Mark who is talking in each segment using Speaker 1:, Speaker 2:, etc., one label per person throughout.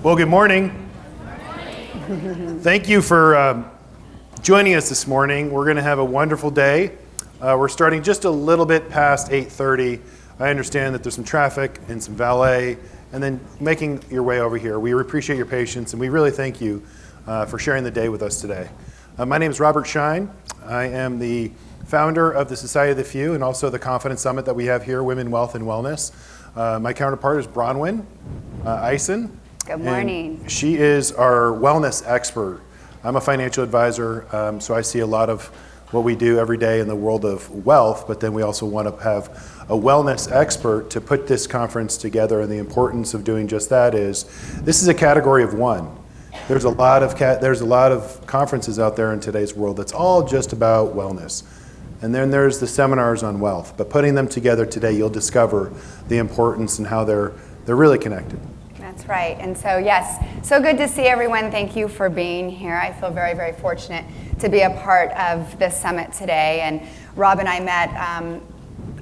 Speaker 1: Well, good morning. Thank you for joining us this morning. We're going to have a wonderful day. We're starting just a little bit past 8:30. I understand that there's some traffic and some valet, and then making your way over here. We appreciate your patience, and we really thank you for sharing the day with us today. My name is Robert Schein. I am the founder of the Society of the Few and also the Confidence Summit that we have here, Women, Wealth, and Wellness. My counterpart is Browyn, Ison.
Speaker 2: Good morning.
Speaker 1: And she is our wellness expert. I'm a financial advisor, so I see a lot of what we do every day in the world of wealth, but then we also want to have a wellness expert to put this conference together, and the importance of doing just that is, this is a category of one. There's a lot of conferences out there in today's world that's all just about wellness. And then there's the seminars on wealth, but putting them together today, you'll discover the importance and how they're really connected.
Speaker 2: That's right. And so, yes, so good to see everyone. Thank you for being here. I feel very, very fortunate to be a part of this summit today. And Rob and I met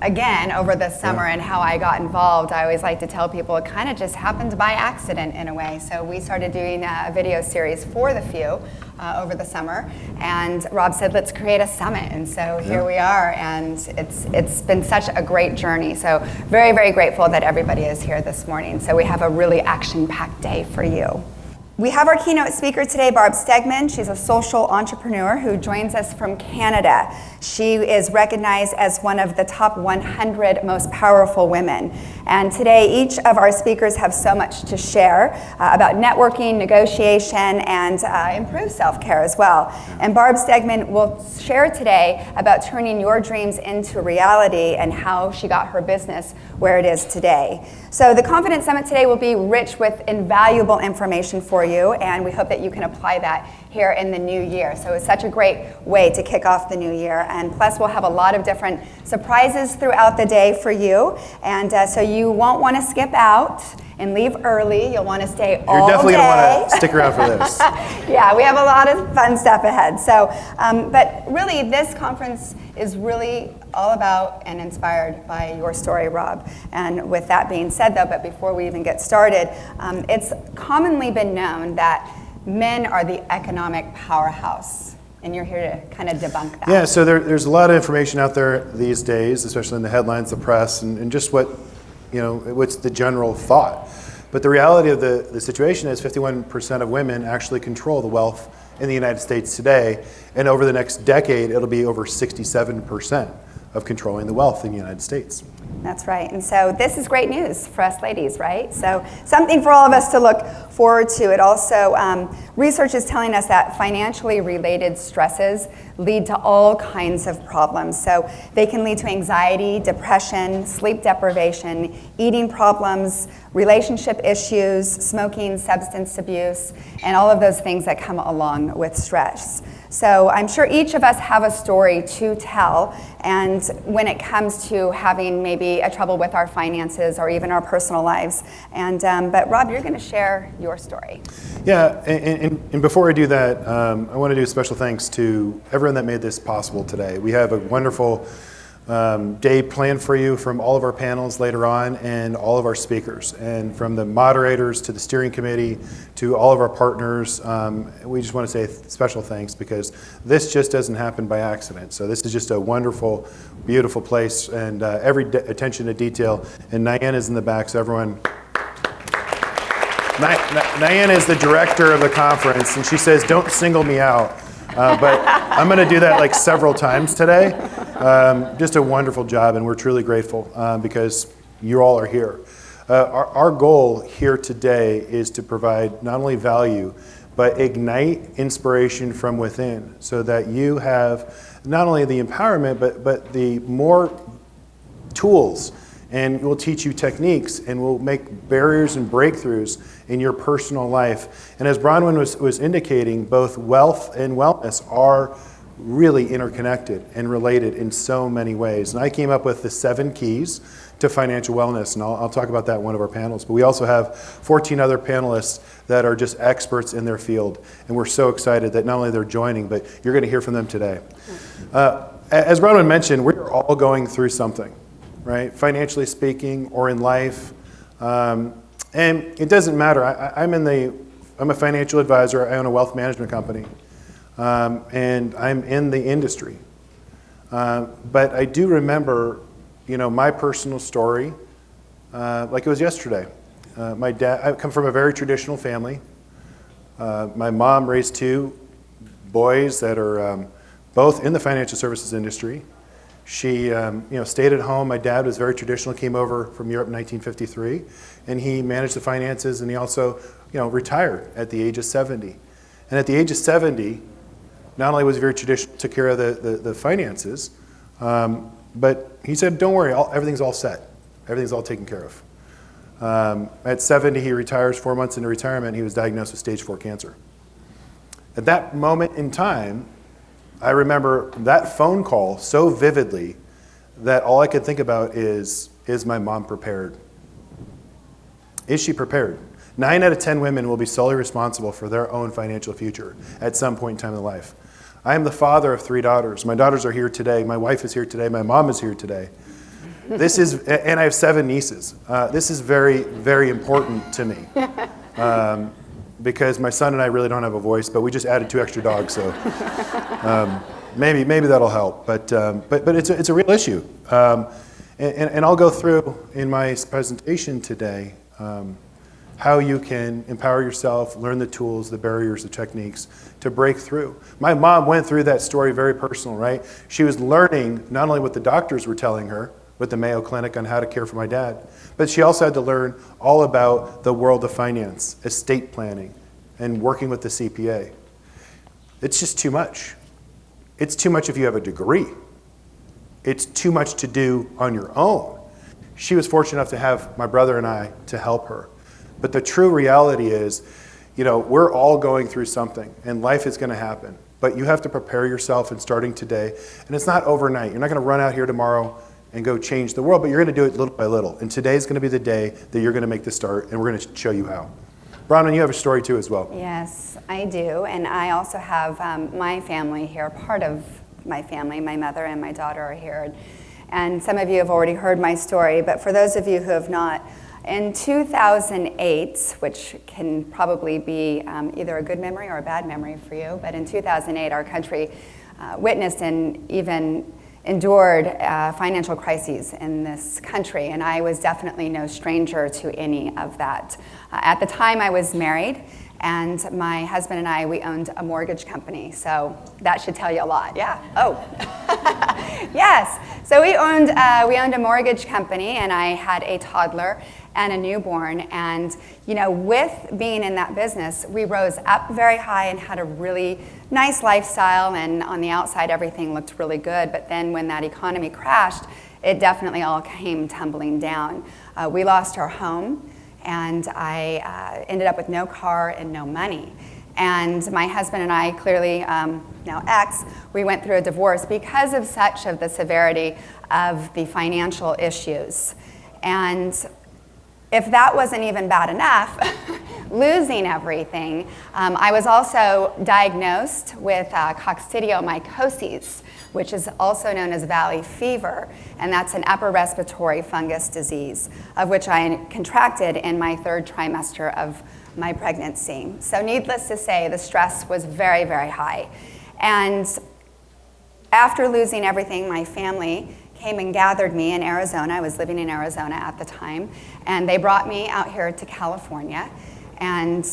Speaker 2: again over the summer, and how I got involved. I always like to tell people it kind of just happened by accident in a way. So we started doing a video series for the few over the summer, and Rob said, let's create a summit. And so here we are, and it's been such a great journey. So very, very grateful that everybody is here this morning. So we have a really action-packed day for you. We have our keynote speaker today, Barb Stegman. She's a social entrepreneur who joins us from Canada. She is recognized as one of the top 100 most powerful women. And today, each of our speakers have so much to share about networking, negotiation, and improved self-care as well. And Barb Stegman will share today about turning your dreams into reality and how she got her business where it is today. So the Confidence Summit today will be rich with invaluable information for you, and we hope that you can apply that here in the new year. So it's such a great way to kick off the new year. And plus, we'll have a lot of different surprises throughout the day for you. And so you won't want to skip out and leave early. You'll want to stay all day.
Speaker 1: You're definitely going to want to stick around for this.
Speaker 2: Yeah, we have a lot of fun stuff ahead. So, but really, this conference is really all about and inspired by your story, Rob. And with that being said, though, but before we even get started, it's commonly been known that men are the economic powerhouse. And you're here to kind of debunk that.
Speaker 1: Yeah, so there's a lot of information out there these days, especially in the headlines, the press, and just what's the general thought. But the reality of the situation is 51% of women actually control the wealth in the United States today. And over the next decade, it'll be over 67% of controlling the wealth in the United States.
Speaker 2: That's right. And so this is great news for us ladies, right? So something for all of us to look forward to. It also, research is telling us that financially related stresses lead to all kinds of problems. So they can lead to anxiety, depression, sleep deprivation, eating problems, relationship issues, smoking, substance abuse, and all of those things that come along with stress. So I'm sure each of us have a story to tell, and when it comes to having maybe a trouble with our finances or even our personal lives. And but Rob, you're going to share your story.
Speaker 1: Yeah, and before I do that, I want to do special thanks to everyone that made this possible today. We have a wonderful day planned for you from all of our panels later on and all of our speakers, and from the moderators to the steering committee to all of our partners. We just want to say special thanks, because this just doesn't happen by accident. So this is just a wonderful, beautiful place, and every attention to detail. And Diane is in the back, so everyone. Diane is the director of the conference, and she says, don't single me out. But I'm going to do that like several times today. Just a wonderful job, and we're truly grateful because you all are here. Our goal here today is to provide not only value, but ignite inspiration from within, so that you have not only the empowerment, but the more tools, and we'll teach you techniques, and we'll make barriers and breakthroughs in your personal life. And as Browyn was indicating, both wealth and wellness are really interconnected and related in so many ways. And I came up with the 7 keys to financial wellness, and I'll talk about that in one of our panels. But we also have 14 other panelists that are just experts in their field, and we're so excited that not only they're joining, but you're going to hear from them today. As Browyn mentioned, we're all going through something, right? Financially speaking, or in life. And it doesn't matter. I'm a financial advisor. I own a wealth management company. And I'm in the industry. But I do remember, my personal story like it was yesterday. My dad, I come from a very traditional family. My mom raised two boys that are both in the financial services industry. She stayed at home. My dad was very traditional, came over from Europe in 1953, and he managed the finances, and he also retired at the age of 70. And at the age of 70, not only was he very traditional, took care of the finances, but he said, don't worry, everything's all set. Everything's all taken care of. At 70, he retires. 4 months into retirement, he was diagnosed with stage 4 cancer. At that moment in time, I remember that phone call so vividly that all I could think about is my mom prepared? Is she prepared? 9 out of 10 women will be solely responsible for their own financial future at some point in time in their life. I am the father of 3 daughters. My daughters are here today. My wife is here today. My mom is here today. And I have 7 nieces. This is very, very important to me. Because my son and I really don't have a voice, but we just added 2 extra dogs, so maybe that'll help. But it's a real issue, and I'll go through in my presentation today how you can empower yourself, learn the tools, the barriers, the techniques to break through. My mom went through that story very personal, right? She was learning not only what the doctors were telling her with the Mayo Clinic on how to care for my dad, but she also had to learn all about the world of finance, estate planning, and working with the CPA. It's just too much. It's too much if you have a degree. It's too much to do on your own. She was fortunate enough to have my brother and I to help her. But the true reality is, we're all going through something, and life is going to happen. But you have to prepare yourself and starting today. And it's not overnight. You're not going to run out here tomorrow and go change the world, but you're going to do it little by little. And today's going to be the day that you're going to make the start, and we're going to show you how. Browyn, you have a story too as well.
Speaker 2: Yes, I do. And I also have my family here, part of my family, my mother and my daughter are here. And some of you have already heard my story, but for those of you who have not, in 2008, which can probably be either a good memory or a bad memory for you, but in 2008, our country witnessed and even endured financial crises in this country, and I was definitely no stranger to any of that. At the time, I was married, and my husband and I, we owned a mortgage company, so that should tell you a lot. Yeah. Oh. Yes. So we owned a mortgage company, and I had a toddler and a newborn, and with being in that business, we rose up very high and had a really nice lifestyle, and on the outside everything looked really good, but then when that economy crashed, it definitely all came tumbling down. We lost our home, and I ended up with no car and no money. And my husband and I, clearly now ex, we went through a divorce because of such of the severity of the financial issues. And if that wasn't even bad enough, losing everything, I was also diagnosed with coccidiomycosis, which is also known as valley fever, and that's an upper respiratory fungus disease, of which I contracted in my 3rd trimester of my pregnancy. So needless to say, the stress was very, very high. And after losing everything, my family came and gathered me in Arizona. I was living in Arizona at the time, and they brought me out here to California, and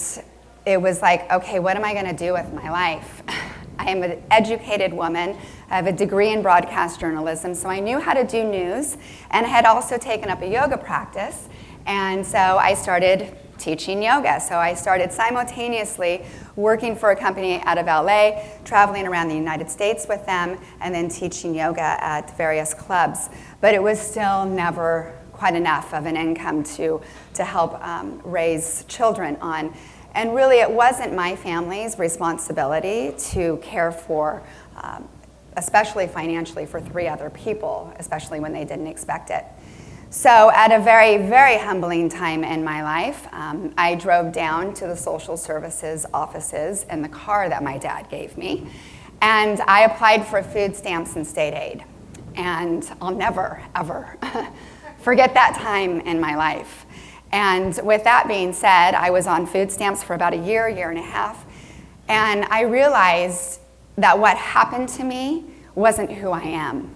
Speaker 2: it was like, okay, what am I going to do with my life? I am an educated woman. I have a degree in broadcast journalism, so I knew how to do news, and I had also taken up a yoga practice, and so I started teaching yoga. So I started simultaneously working for a company out of LA, traveling around the United States with them, and then teaching yoga at various clubs. But it was still never quite enough of an income to help raise children on. And really, it wasn't my family's responsibility to care for, especially financially, for 3 other people, especially when they didn't expect it. So at a very, very humbling time in my life, I drove down to the social services offices in the car that my dad gave me, and I applied for food stamps and state aid. And I'll never, ever forget that time in my life. And with that being said, I was on food stamps for about a year and a half. And I realized that what happened to me wasn't who I am.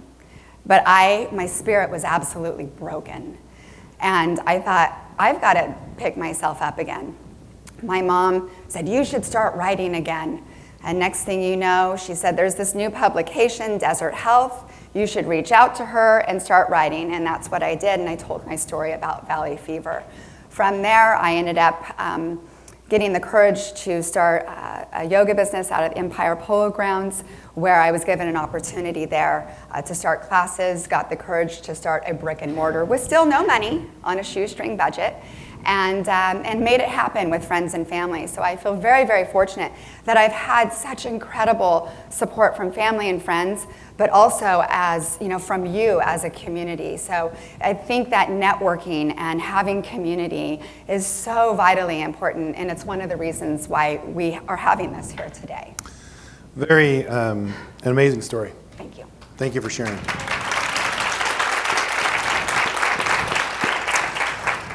Speaker 2: But my spirit was absolutely broken. And I thought, I've got to pick myself up again. My mom said, you should start writing again. And next thing you know, she said, there's this new publication, Desert Health. You should reach out to her and start writing. And that's what I did. And I told my story about valley fever. From there, I ended up getting the courage to start a yoga business out of Empire Polo Grounds, where I was given an opportunity there to start classes, got the courage to start a brick and mortar with still no money on a shoestring budget, and made it happen with friends and family. So I feel very, very fortunate that I've had such incredible support from family and friends, but also from you as a community. So I think that networking and having community is so vitally important, and it's one of the reasons why we are having this here today.
Speaker 1: Very an amazing story.
Speaker 2: Thank you.
Speaker 1: Thank you for sharing.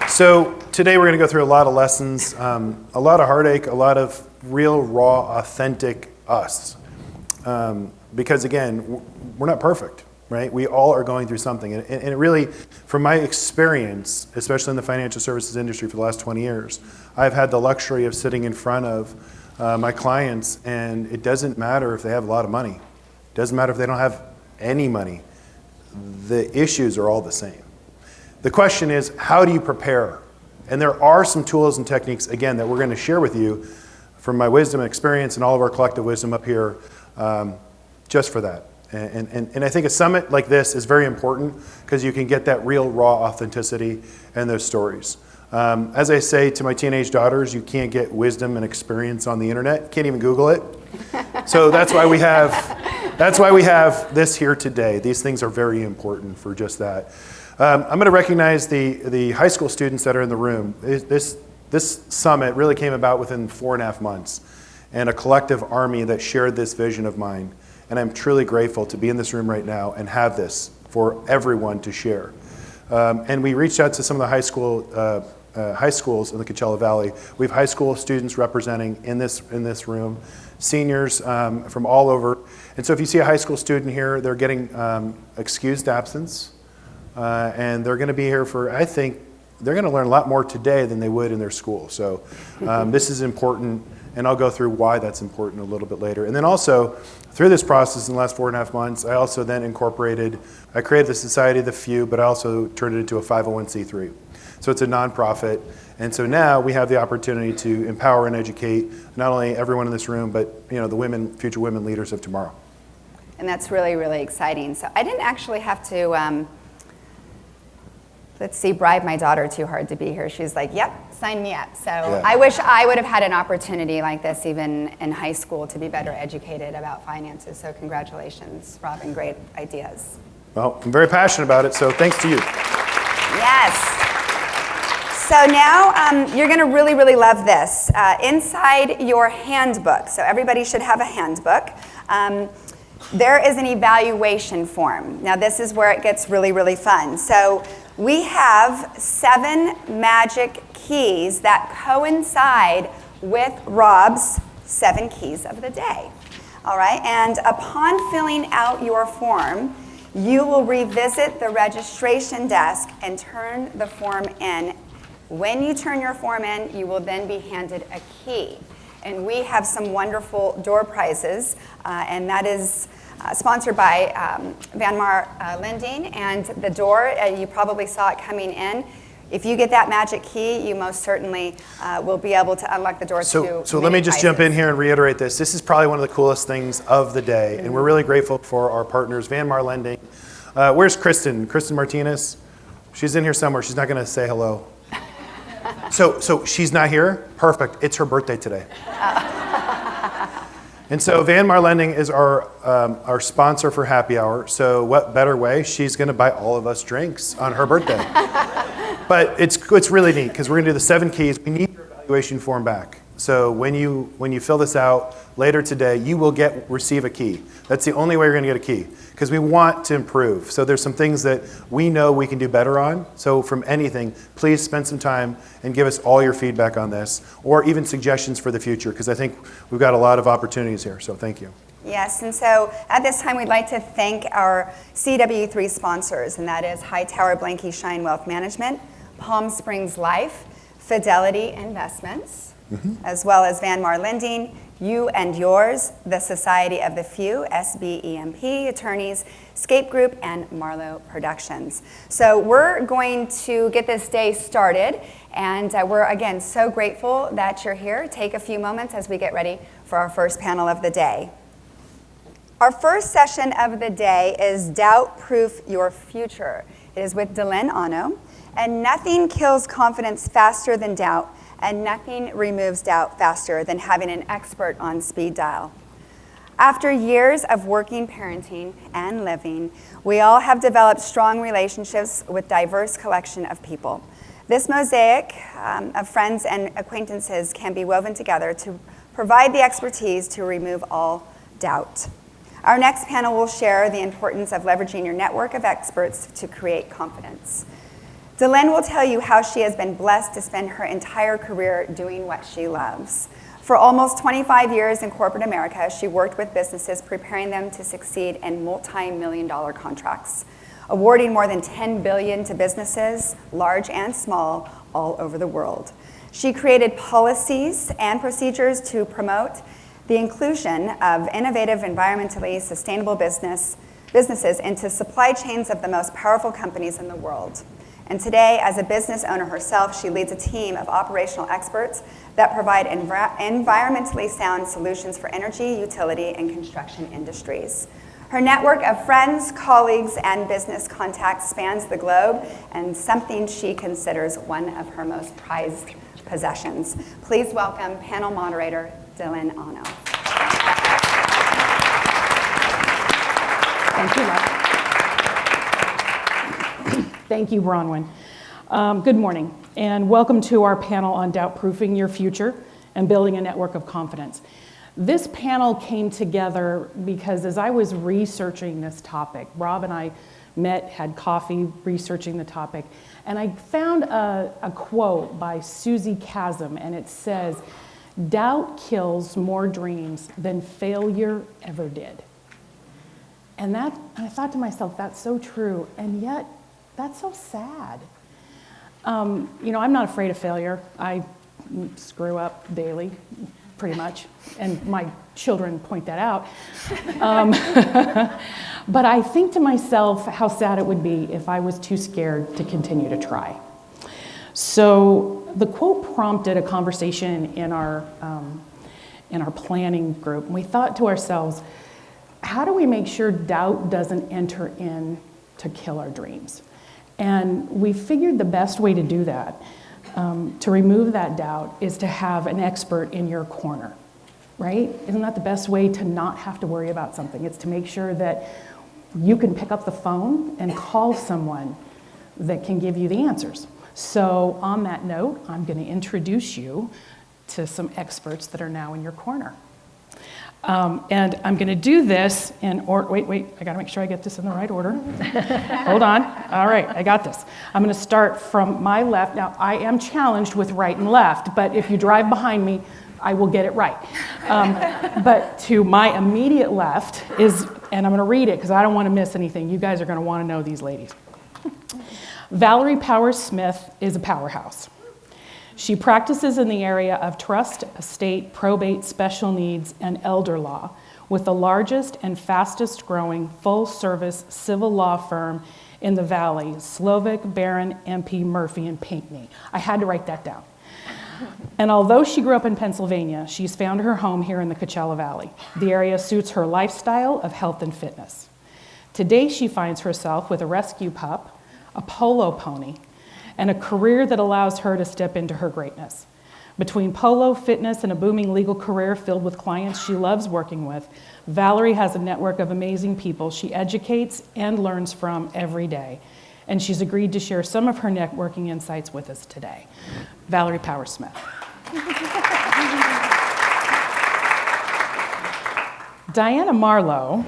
Speaker 1: So today we're going to go through a lot of lessons, a lot of heartache, a lot of real, raw, authentic us. Because again, we're not perfect, right? We all are going through something. And it really, from my experience, especially in the financial services industry for the last 20 years, I've had the luxury of sitting in front of my clients, and it doesn't matter if they have a lot of money. It doesn't matter if they don't have any money. The issues are all the same. The question is, how do you prepare? And there are some tools and techniques, again, that we're going to share with you from my wisdom and experience and all of our collective wisdom up here, just for that. And I think a summit like this is very important because you can get that real, raw authenticity and those stories. As I say to my teenage daughters, you can't get wisdom and experience on the internet. You can't even Google it. So that's why we have this here today. These things are very important for just that. I'm going to recognize the high school students that are in the room. This summit really came about within 4.5 months, and a collective army that shared this vision of mine. And I'm truly grateful to be in this room right now and have this for everyone to share. And we reached out to some of the high schools in the Coachella Valley. We have high school students representing in this room, seniors from all over. And so if you see a high school student here, they're getting excused absence. And they're going to be here for, I think, they're going to learn a lot more today than they would in their school. So this is important, and I'll go through why that's important a little bit later. And then also, through this process in the last 4.5 months, I also then I created the Society of the Few, but I also turned it into a 501c3. So it's a nonprofit. And so now we have the opportunity to empower and educate not only everyone in this room, but the future women leaders of tomorrow.
Speaker 2: And that's really, really exciting. So I didn't actually have to bribe my daughter too hard to be here. She's like, yep, sign me up. So yeah. I wish I would have had an opportunity like this even in high school to be better educated about finances. So congratulations, Robin, great ideas.
Speaker 1: Well, I'm very passionate about it, so thanks to you.
Speaker 2: Yes. So now you're going to really, really love this. Inside your handbook, so everybody should have a handbook, there is an evaluation form. Now this is where it gets really, really fun. So we have 7 magic keys that coincide with Rob's 7 keys of the day. All right, and upon filling out your form, you will revisit the registration desk and turn the form in. When you turn your form in, you will then be handed a key. And we have some wonderful door prizes, and that is sponsored by Van Mar Lending, and the door, you probably saw it coming in. If you get that magic key, you most certainly will be able to unlock the door to
Speaker 1: So let me just jump in here and reiterate this. This is probably one of the coolest things of the day, and we're really grateful for our partners, Van Mar Lending. Where's Kristen? Kristen Martinez? She's in here somewhere. She's not going to say hello. So she's not here? Perfect. It's her birthday today. And so Van Mar Lending is our sponsor for happy hour. So what better way? She's going to buy all of us drinks on her birthday. But it's really neat because we're going to do the 7 keys. We need your evaluation form back. So when you fill this out later today, you will receive a key. That's the only way you're going to get a key, because we want to improve. So there's some things that we know we can do better on. So from anything, please spend some time and give us all your feedback on this, or even suggestions for the future, because I think we've got a lot of opportunities here. So thank you.
Speaker 2: Yes, and so at this time we'd like to thank our CW3 sponsors, and that is Hightower Blanky Schein Wealth Management, Palm Springs Life, Fidelity Investments, as well as Van Mar Lending, You and Yours, the Society of the Few, SBEMP Attorneys, Scape Group, and Marlo Productions. So we're going to get this day started, and we're again so grateful that you're here. Take a few moments as we get ready for our first panel of the day. Our first session of the day is Doubt Proof Your Future. It is with DeLynne, and nothing kills confidence faster than doubt, and nothing removes doubt faster than having an expert on speed dial. After years of working, parenting, and living, we all have developed strong relationships with diverse collection of people. This mosaic of friends and acquaintances can be woven together to provide the expertise to remove all doubt. Our next panel will share the importance of leveraging your network of experts to create confidence. DeLynne will tell you how she has been blessed to spend her entire career doing what she loves. For almost 25 years in corporate America, she worked with businesses preparing them to succeed in multi-million-dollar contracts, awarding more than $10 billion to businesses, large and small, all over the world. She created policies and procedures to promote the inclusion of innovative, environmentally sustainable businesses into supply chains of the most powerful companies in the world. And today, as a business owner herself, she leads a team of operational experts that provide environmentally sound solutions for energy, utility, and construction industries. Her network of friends, colleagues, and business contacts spans the globe, and something she considers one of her most prized possessions. Please welcome panel moderator DeLynne.
Speaker 3: Thank you, Mark. Thank you, Browyn. Good morning, and welcome to our panel on doubt-proofing your future and building a network of confidence. This panel came together because as I was researching this topic, Rob and I met, had coffee, researching the topic, and I found a quote by Susie Chasm, and it says, "Doubt kills more dreams than failure ever did." And I thought to myself, that's so true, and yet that's so sad. I'm not afraid of failure. I screw up daily, pretty much, and my children point that out. But I think to myself how sad it would be if I was too scared to continue to try. So the quote prompted a conversation in our planning group. And we thought to ourselves, how do we make sure doubt doesn't enter in to kill our dreams? And we figured the best way to do that, to remove that doubt, is to have an expert in your corner, right? Isn't that the best way to not have to worry about something? It's to make sure that you can pick up the phone and call someone that can give you the answers. So on that note, I'm going to introduce you to some experts that are now in your corner. And I'm going to do this in wait, I got to make sure I get this in the right order. Hold on. All right, I got this. I'm going to start from my left. Now, I am challenged with right and left, but if you drive behind me, I will get it right. But to my immediate left is, and I'm going to read it because I don't want to miss anything. You guys are going to want to know these ladies. Valerie Powers-Smith is a powerhouse. She practices in the area of trust, estate, probate, special needs, and elder law with the largest and fastest growing full-service civil law firm in the Valley, Slovic, Barron, MP, Murphy, and Pinckney. I had to write that down. And although she grew up in Pennsylvania, she's found her home here in the Coachella Valley. The area suits her lifestyle of health and fitness. Today, she finds herself with a rescue pup, a polo pony, and a career that allows her to step into her greatness. Between polo, fitness, and a booming legal career filled with clients she loves working with, Valerie has a network of amazing people she educates and learns from every day. And she's agreed to share some of her networking insights with us today. Valerie Powers-Smith. Diana Marlo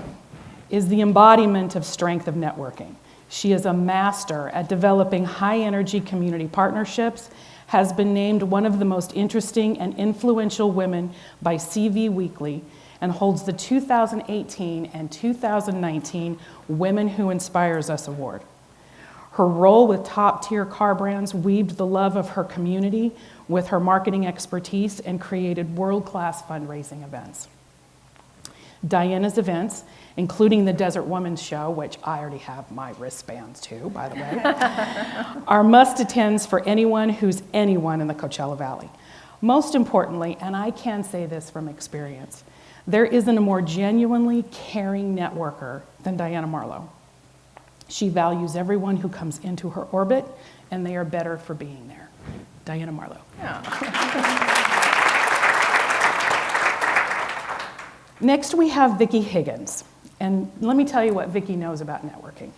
Speaker 3: is the embodiment of strength of networking. She is a master at developing high-energy community partnerships, has been named one of the most interesting and influential women by CV Weekly, and holds the 2018 and 2019 Women Who Inspires Us Award. Her role with top-tier car brands weaved the love of her community with her marketing expertise and created world-class fundraising events. Diana's events, including the Desert Women's Show, which I already have my wristbands to, by the way, are must-attends for anyone who's anyone in the Coachella Valley. Most importantly, and I can say this from experience, there isn't a more genuinely caring networker than Diana Marlo. She values everyone who comes into her orbit, and they are better for being there. Diana Marlo.
Speaker 4: Yeah.
Speaker 3: Next, we have Vicki Higgins. And let me tell you what Vicki knows about networking.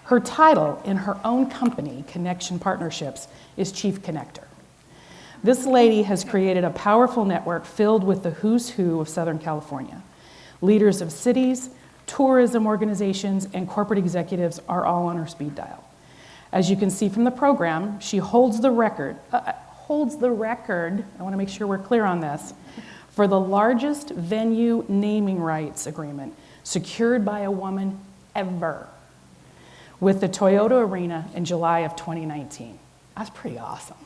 Speaker 3: Her title in her own company, Connection Partnerships, is Chief Connector. This lady has created a powerful network filled with the who's who of Southern California. Leaders of cities, tourism organizations, and corporate executives are all on her speed dial. As you can see from the program, she holds the record, I want to make sure we're clear on this, for the largest venue naming rights agreement secured by a woman ever with the Toyota Arena in July of 2019. That's pretty awesome.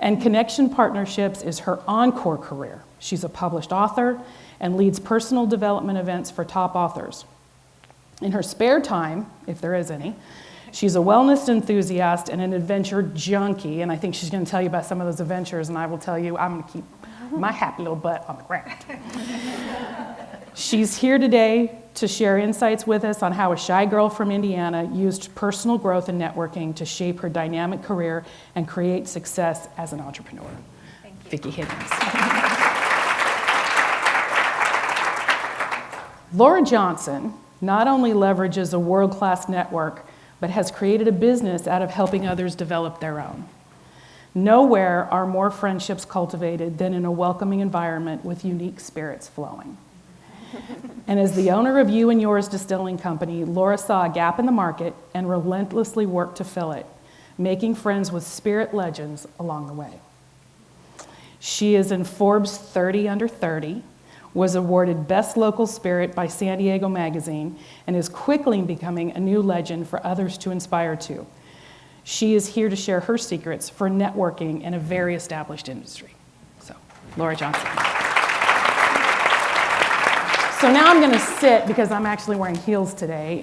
Speaker 3: And Connection Partnerships is her encore career. She's a published author and leads personal development events for top authors. In her spare time, if there is any, she's a wellness enthusiast and an adventure junkie, and I think she's going to tell you about some of those adventures, and I will tell you I'm going to keep my happy little butt on the ground. She's here today to share insights with us on how a shy girl from Indiana used personal growth and networking to shape her dynamic career and create success as an entrepreneur.
Speaker 4: Thank you.
Speaker 3: Vicki Higgins. Laura Johnson not only leverages a world-class network, but has created a business out of helping others develop their own. Nowhere are more friendships cultivated than in a welcoming environment with unique spirits flowing. And as the owner of You and Yours Distilling Company, Laura saw a gap in the market and relentlessly worked to fill it, making friends with spirit legends along the way. She is in Forbes 30 Under 30, was awarded Best Local Spirit by San Diego Magazine, and is quickly becoming a new legend for others to inspire to. She is here to share her secrets for networking in a very established industry. So, Laura Johnson. So now I'm going to sit because I'm actually wearing heels today.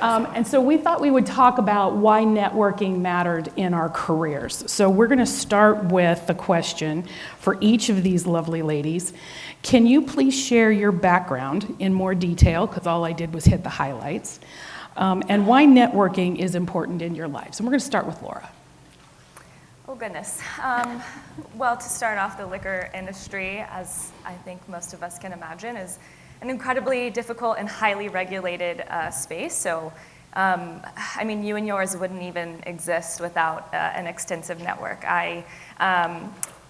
Speaker 3: And so we thought we would talk about why networking mattered in our careers. So we're going to start with the question for each of these lovely ladies. Can you please share your background in more detail, because all I did was hit the highlights, and why networking is important in your lives? And we're going to start with Laura.
Speaker 4: Oh, goodness. Well, to start off, the liquor industry, as I think most of us can imagine, is an incredibly difficult and highly regulated space. So, I mean, You and Yours wouldn't even exist without an extensive network. I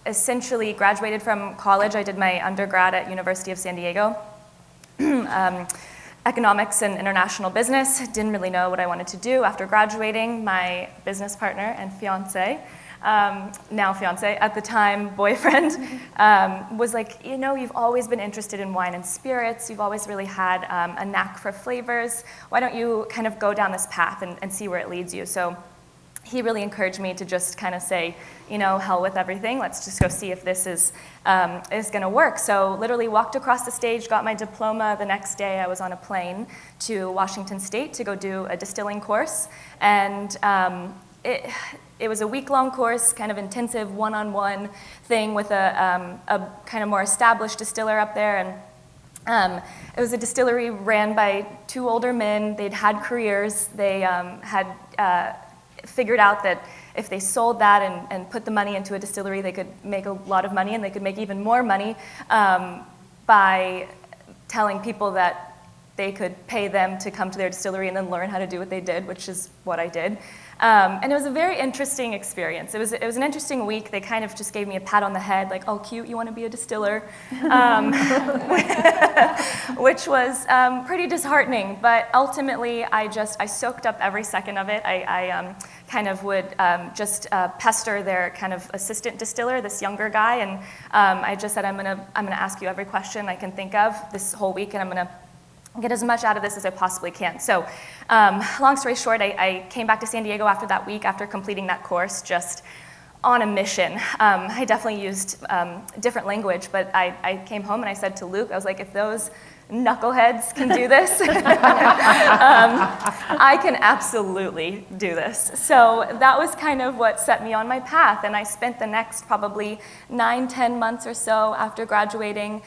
Speaker 4: essentially graduated from college. I did my undergrad at University of San Diego. Economics and international business. Didn't really know what I wanted to do after graduating. My business partner and fiance, now fiance, at the time boyfriend, was like, you know, you've always been interested in wine and spirits. You've always really had a knack for flavors. Why don't you kind of go down this path and see where it leads you? So he really encouraged me to just kind of say, you know, hell with everything. Let's just go see if this is going to work. So literally walked across the stage, got my diploma. The next day I was on a plane to Washington State to go do a distilling course. And it was a week-long course, kind of intensive one-on-one thing with a kind of more established distiller up there. And it was a distillery ran by two older men. They'd had careers. They had figured out that if they sold that and put the money into a distillery, they could make a lot of money, and they could make even more money by telling people that they could pay them to come to their distillery and then learn how to do what they did, which is what I did. And it was a very interesting experience. It was an interesting week. They kind of just gave me a pat on the head, like, oh, cute, you want to be a distiller, which was pretty disheartening. But ultimately, I soaked up every second of it. I kind of would just pester their kind of assistant distiller, this younger guy, and I just said, I'm gonna ask you every question I can think of this whole week, and I'm gonna get as much out of this as I possibly can. So long story short, I came back to San Diego after that week, after completing that course, just on a mission. I definitely used different language, but I came home and I said to Luke, I was like, if those knuckleheads can do this, I can absolutely do this. So that was kind of what set me on my path, and I spent the next probably 9-10 months or so after graduating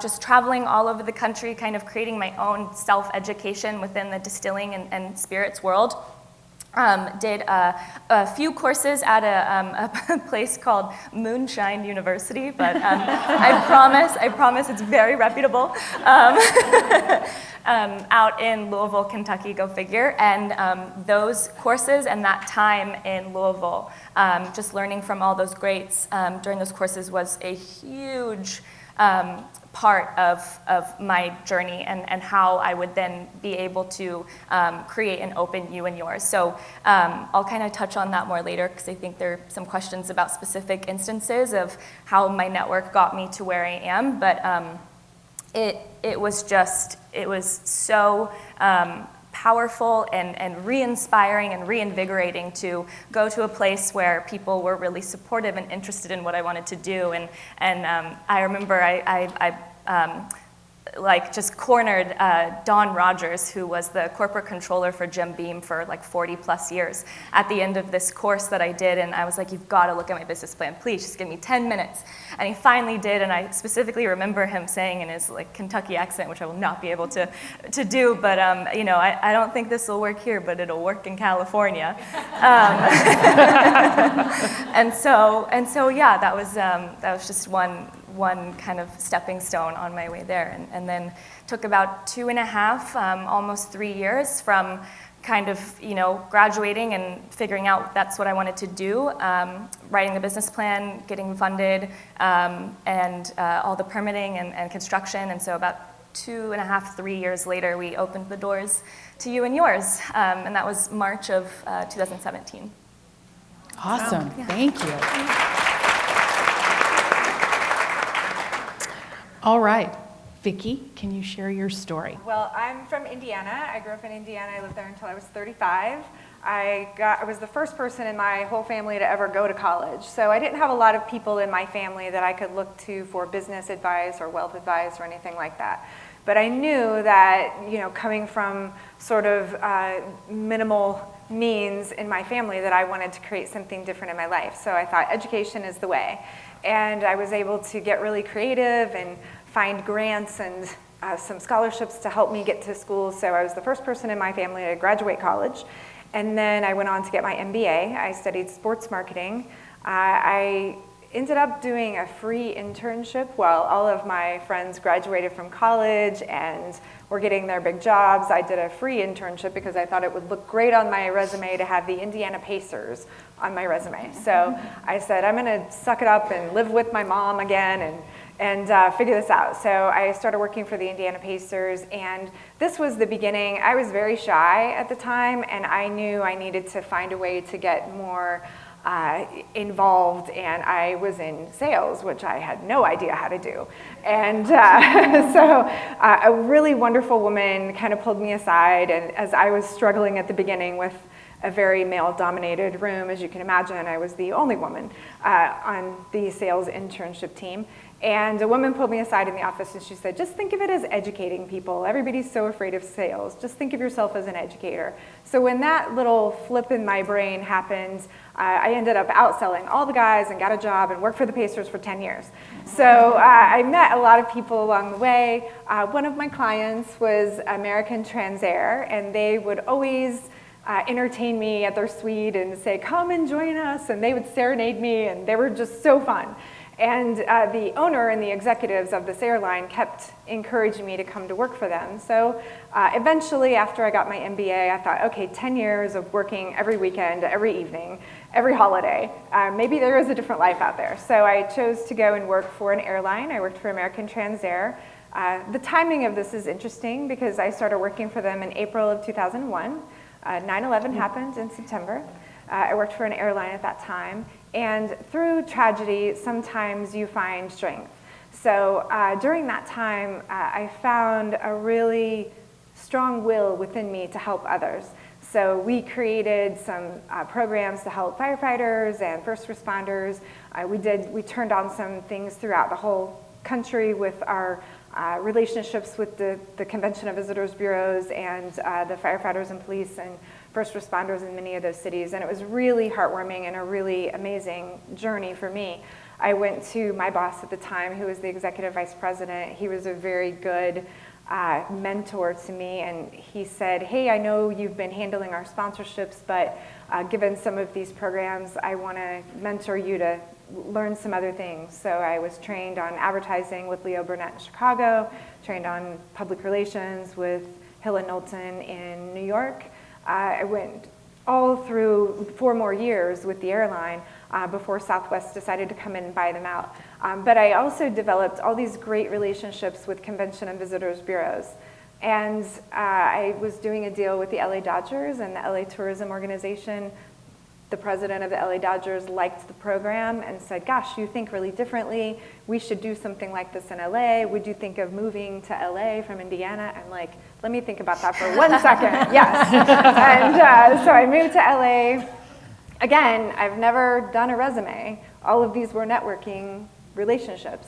Speaker 4: just traveling all over the country, kind of creating my own self-education within the distilling and spirits world. Did a few courses at a place called Schein University, but I promise it's very reputable. Out in Louisville, Kentucky, go figure. And those courses and that time in Louisville, just learning from all those greats during those courses was a huge part of my journey and how I would then be able to create and open you and yours. So I'll kind of touch on that more later because I think there are some questions about specific instances of how my network got me to where I am. But it was so powerful and re-inspiring and reinvigorating to go to a place where people were really supportive and interested in what I wanted to do. And I remember I just cornered Don Rogers, who was the corporate controller for Jim Beam for like 40 plus years, at the end of this course that I did, and I was like, you've got to look at my business plan, please, just give me 10 minutes. And he finally did, and I specifically remember him saying in his like Kentucky accent, which I will not be able to do, but I don't think this will work here, but it'll work in California. And so yeah, that was just one kind of stepping stone on my way there, and then took about 2.5, almost 3 years from kind of graduating and figuring out that's what I wanted to do, writing the business plan, getting funded, and all the permitting and construction. And so about 2.5, 3 years later, we opened the doors to you and yours, and that was March of 2017.
Speaker 3: Awesome,
Speaker 4: So, yeah.
Speaker 3: Thank you. All right, Vicki, can you share your story?
Speaker 5: Well, I'm from Indiana. I grew up in Indiana. I lived there until I was 35. I was the first person in my whole family to ever go to college. So I didn't have a lot of people in my family that I could look to for business advice or wealth advice or anything like that. But I knew that, coming from sort of minimal means in my family, that I wanted to create something different in my life. So I thought education is the way. And I was able to get really creative and find grants and some scholarships to help me get to school. So I was the first person in my family to graduate college. And then I went on to get my MBA. I studied sports marketing. I ended up doing a free internship while all of my friends graduated from college and were getting their big jobs. I did a free internship because I thought it would look great on my resume to have the Indiana Pacers on my resume. So I said, I'm gonna suck it up and live with my mom again and figure this out. So I started working for the Indiana Pacers, and this was the beginning. I was very shy at the time, and I knew I needed to find a way to get more involved, and I was in sales, which I had no idea how to do. And so a really wonderful woman kind of pulled me aside, and as I was struggling at the beginning with a very male-dominated room, as you can imagine, I was the only woman on the sales internship team. And a woman pulled me aside in the office and she said, just think of it as educating people. Everybody's so afraid of sales. Just think of yourself as an educator. So when that little flip in my brain happened, I ended up outselling all the guys and got a job and worked for the Pacers for 10 years. So I met a lot of people along the way. One of my clients was American Transair, and they would always entertain me at their suite and say, come and join us, and they would serenade me, and they were just so fun. And the owner and the executives of this airline kept encouraging me to come to work for them. So eventually, after I got my MBA, I thought, okay, 10 years of working every weekend, every evening, every holiday, maybe there is a different life out there. So I chose to go and work for an airline. I worked for American Transair. The timing of this is interesting because I started working for them in April of 2001. 9/11 happened in September. I worked for an airline at that time. And through tragedy, sometimes you find strength. So during that time, I found a really strong will within me to help others. So we created some programs to help firefighters and first responders. We turned on some things throughout the whole country with our relationships with the Convention of Visitors Bureaus and the firefighters and police and first responders in many of those cities. And it was really heartwarming and a really amazing journey for me. I went to my boss at the time, who was the executive vice president. He was a very good mentor to me, and he said, hey, I know you've been handling our sponsorships, but given some of these programs, I want to mentor you to learn some other things. So I was trained on advertising with Leo Burnett in Chicago, trained on public relations with Hill and Knowlton in New York. I went all through 4 more years with the airline before Southwest decided to come in and buy them out. But I also developed all these great relationships with Convention and Visitors Bureaus. And I was doing a deal with the LA Dodgers and the LA Tourism Organization. The president of the LA Dodgers liked the program and said, gosh, you think really differently. We should do something like this in LA. Would you think of moving to LA from Indiana? I'm like, let me think about that for 1 second. Yes. And so I moved to LA. Again, I've never done a resume. All of these were networking relationships.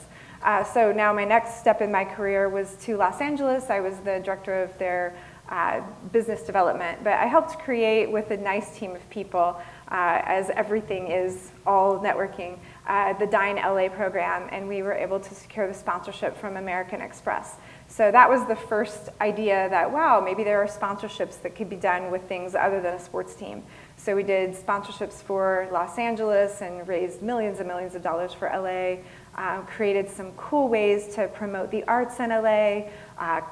Speaker 5: So now my next step in my career was to Los Angeles. I was the director of their business development, but I helped create with a nice team of people, as everything is all networking, the Dine LA program, and we were able to secure the sponsorship from American Express. So that was the first idea that, wow, maybe there are sponsorships that could be done with things other than a sports team. So we did sponsorships for Los Angeles and raised millions and millions of dollars for LA, created some cool ways to promote the arts in LA,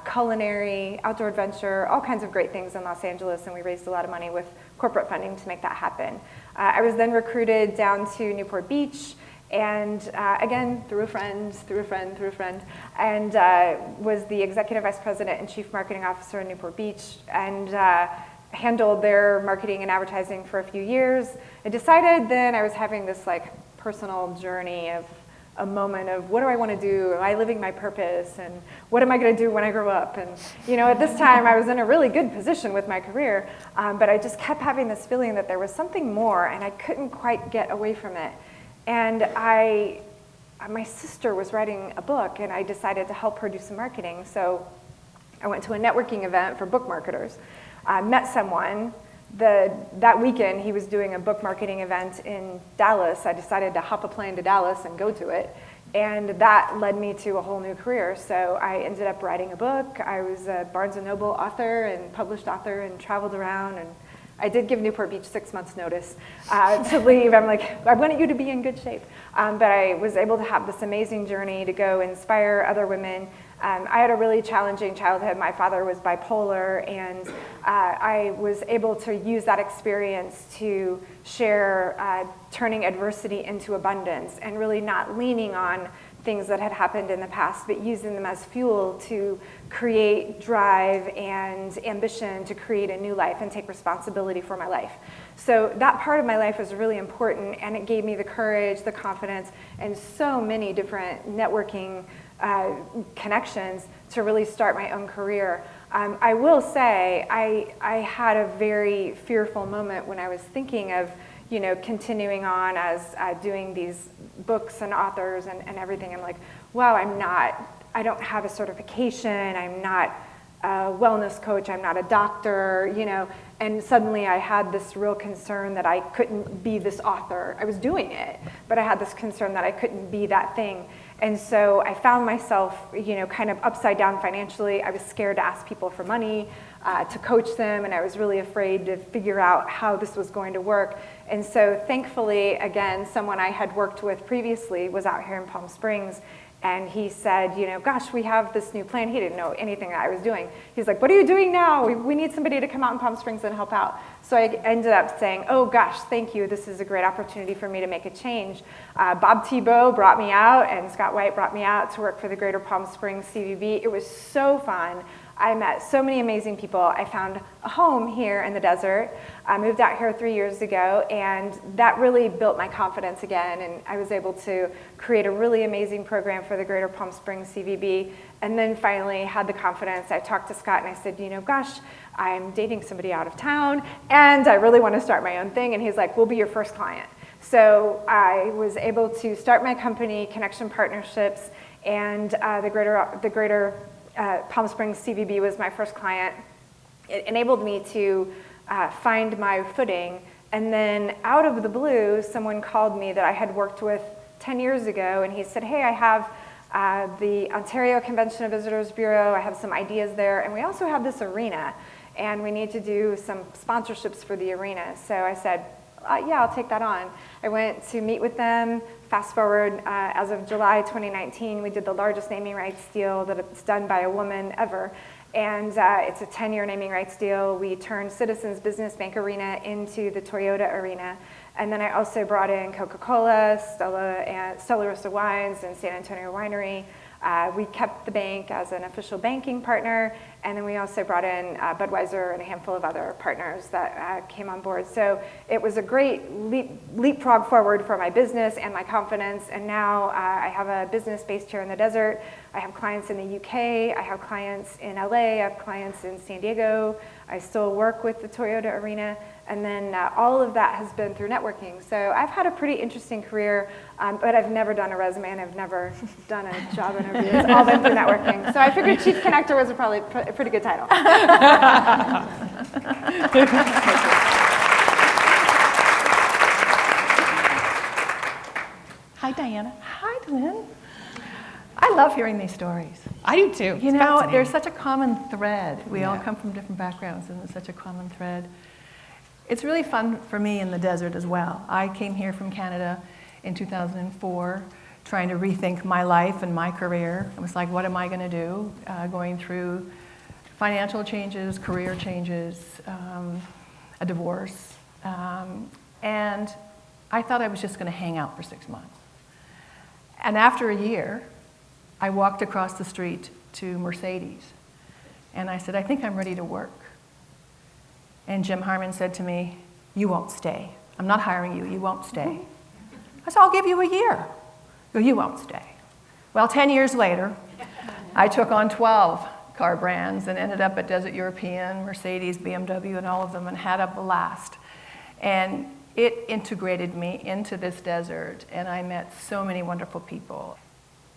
Speaker 5: culinary, outdoor adventure, all kinds of great things in Los Angeles, and we raised a lot of money with corporate funding to make that happen. I was then recruited down to Newport Beach, and again, through a friend, and was the executive vice president and chief marketing officer in Newport Beach, and handled their marketing and advertising for a few years. I decided then I was having this like personal journey of a moment of what do I want to do? Am I living my purpose? And what am I going to do when I grow up? And you know, at this time I was in a really good position with my career, but I just kept having this feeling that there was something more and I couldn't quite get away from it. And my sister was writing a book and I decided to help her do some marketing. So I went to a networking event for book marketers. I met someone. That weekend, he was doing a book marketing event in Dallas. I decided to hop a plane to Dallas and go to it. And that led me to a whole new career. So I ended up writing a book. I was a Barnes & Noble author and published author and traveled around. And I did give Newport Beach 6 months notice to leave. I'm like, I want you to be in good shape. But I was able to have this amazing journey to go inspire other women. I had a really challenging childhood. My father was bipolar, and I was able to use that experience to share turning adversity into abundance and really not leaning on things that had happened in the past, but using them as fuel to create drive and ambition to create a new life and take responsibility for my life. So that part of my life was really important, and it gave me the courage, the confidence, and so many different networking connections to really start my own career. I will say I had a very fearful moment when I was thinking of continuing on as doing these books and authors and everything. I'm like, wow, I don't have a certification, I'm not a wellness coach, I'm not a doctor, and suddenly I had this real concern that I couldn't be this author. I was doing it, but I had this concern that I couldn't be that thing. And so I found myself, kind of upside down financially. I was scared to ask people for money, to coach them, and I was really afraid to figure out how this was going to work. And so thankfully, again, someone I had worked with previously was out here in Palm Springs, and he said, gosh, we have this new plan. He didn't know anything that I was doing. He's like, what are you doing now? We need somebody to come out in Palm Springs and help out. So I ended up saying, oh gosh, thank you. This is a great opportunity for me to make a change. Bob Thibault brought me out, and Scott White brought me out to work for the Greater Palm Springs CVB. It was so fun. I met so many amazing people. I found a home here in the desert. I moved out here 3 years ago, and that really built my confidence again, and I was able to create a really amazing program for the Greater Palm Springs CVB, and then finally had the confidence. I talked to Scott and I said, gosh, I'm dating somebody out of town, and I really want to start my own thing, and he's like, we'll be your first client. So I was able to start my company, Connection Partnerships, and the Greater Palm Springs CVB was my first client. It enabled me to find my footing, and then out of the blue, someone called me that I had worked with 10 years ago, and he said, hey, I have the Ontario Convention of Visitors Bureau, I have some ideas there, and we also have this arena, and we need to do some sponsorships for the arena. So I said, yeah, I'll take that on. I went to meet with them. Fast forward, as of July 2019, we did the largest naming rights deal that it's done by a woman ever. And it's a 10-year naming rights deal. We turned Citizens Business Bank Arena into the Toyota Arena. And then I also brought in Coca-Cola, Stella Rosa Wines, and San Antonio Winery. We kept the bank as an official banking partner, and then we also brought in Budweiser and a handful of other partners that came on board. So it was a great leapfrog forward for my business and my confidence, and now I have a business based here in the desert. I have clients in the UK, I have clients in LA, I have clients in San Diego. I still work with the Toyota Arena, and then all of that has been through networking. So I've had a pretty interesting career, but I've never done a resume, and I've never done a job interview. It's all been through networking. So I figured Chief Connector was probably a pretty good title.
Speaker 6: Hi, Diana. Hi, DeLynne. I love hearing these stories.
Speaker 3: I do too.
Speaker 6: You know, there's such a common thread. We all come from different backgrounds, and there's such a common thread. It's really fun for me in the desert as well. I came here from Canada in 2004, trying to rethink my life and my career. It was like, what am I going to do? Going through financial changes, career changes, a divorce. And I thought I was just going to hang out for 6 months. And after a year, I walked across the street to Mercedes, and I said, I think I'm ready to work. And Jim Harmon said to me, you won't stay. I'm not hiring you, you won't stay. I said, I'll give you a year. Go, you won't stay. Well, 10 years later, I took on 12 car brands and ended up at Desert European, Mercedes, BMW, and all of them, and had a blast. And it integrated me into this desert, and I met so many wonderful people.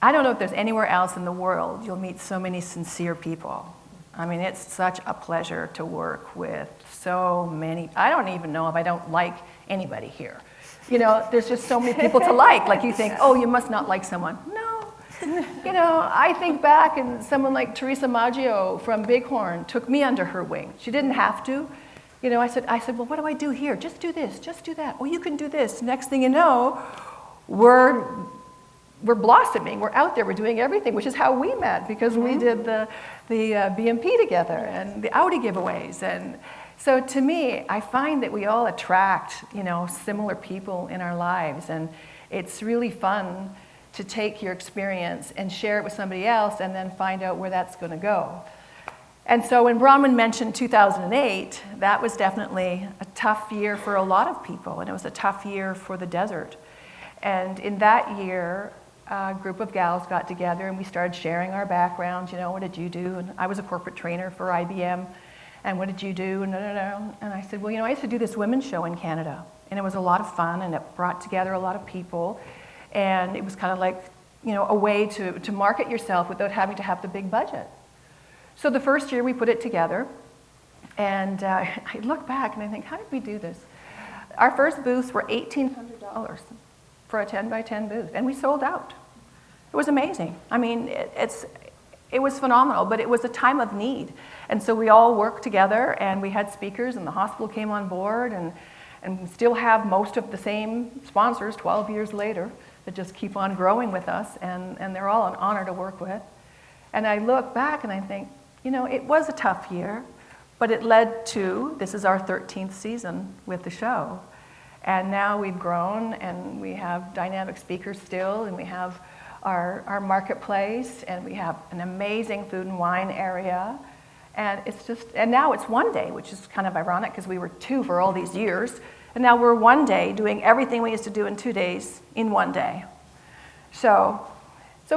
Speaker 6: I don't know if there's anywhere else in the world you'll meet so many sincere people. I mean, it's such a pleasure to work with so many. I don't even know if I don't like anybody here. You know, there's just so many people to like. Like you think, oh, you must not like someone. No. You know, I think back, and someone like Teresa Maggio from Bighorn took me under her wing. She didn't have to. You know, I said, well, what do I do here? Just do this, just do that. Oh, you can do this. Next thing you know, we're blossoming. We're out there. We're doing everything, which is how we met, because we did the BMP together and the Audi giveaways. And so to me, I find that we all attract, you know, similar people in our lives. And it's really fun to take your experience and share it with somebody else and then find out where that's going to go. And so when Browyn mentioned 2008, that was definitely a tough year for a lot of people, and it was a tough year for the desert. And in that year, a group of gals got together and we started sharing our backgrounds. You know, what did you do? And I was a corporate trainer for IBM. And what did you do? And I said, well, you know, I used to do this women's show in Canada. And it was a lot of fun, and it brought together a lot of people. And it was kind of like, you know, a way to market yourself without having to have the big budget. So the first year we put it together. And I look back and I think, how did we do this? Our first booths were $1,800 for a 10 by 10 booth. And we sold out. It was amazing. I mean, it was phenomenal, but it was a time of need. And so we all worked together, and we had speakers, and the hospital came on board, and and still have most of the same sponsors 12 years later that just keep on growing with us, and they're all an honor to work with. And I look back and I think, you know, it was a tough year, but it led to, this is our 13th season with the show. And now we've grown, and we have dynamic speakers still, and we have our marketplace, and we have an amazing food and wine area. And it's just, and now it's one day, which is kind of ironic because we were 2 for all these years. And now we're one day doing everything we used to do in 2 days in one day. So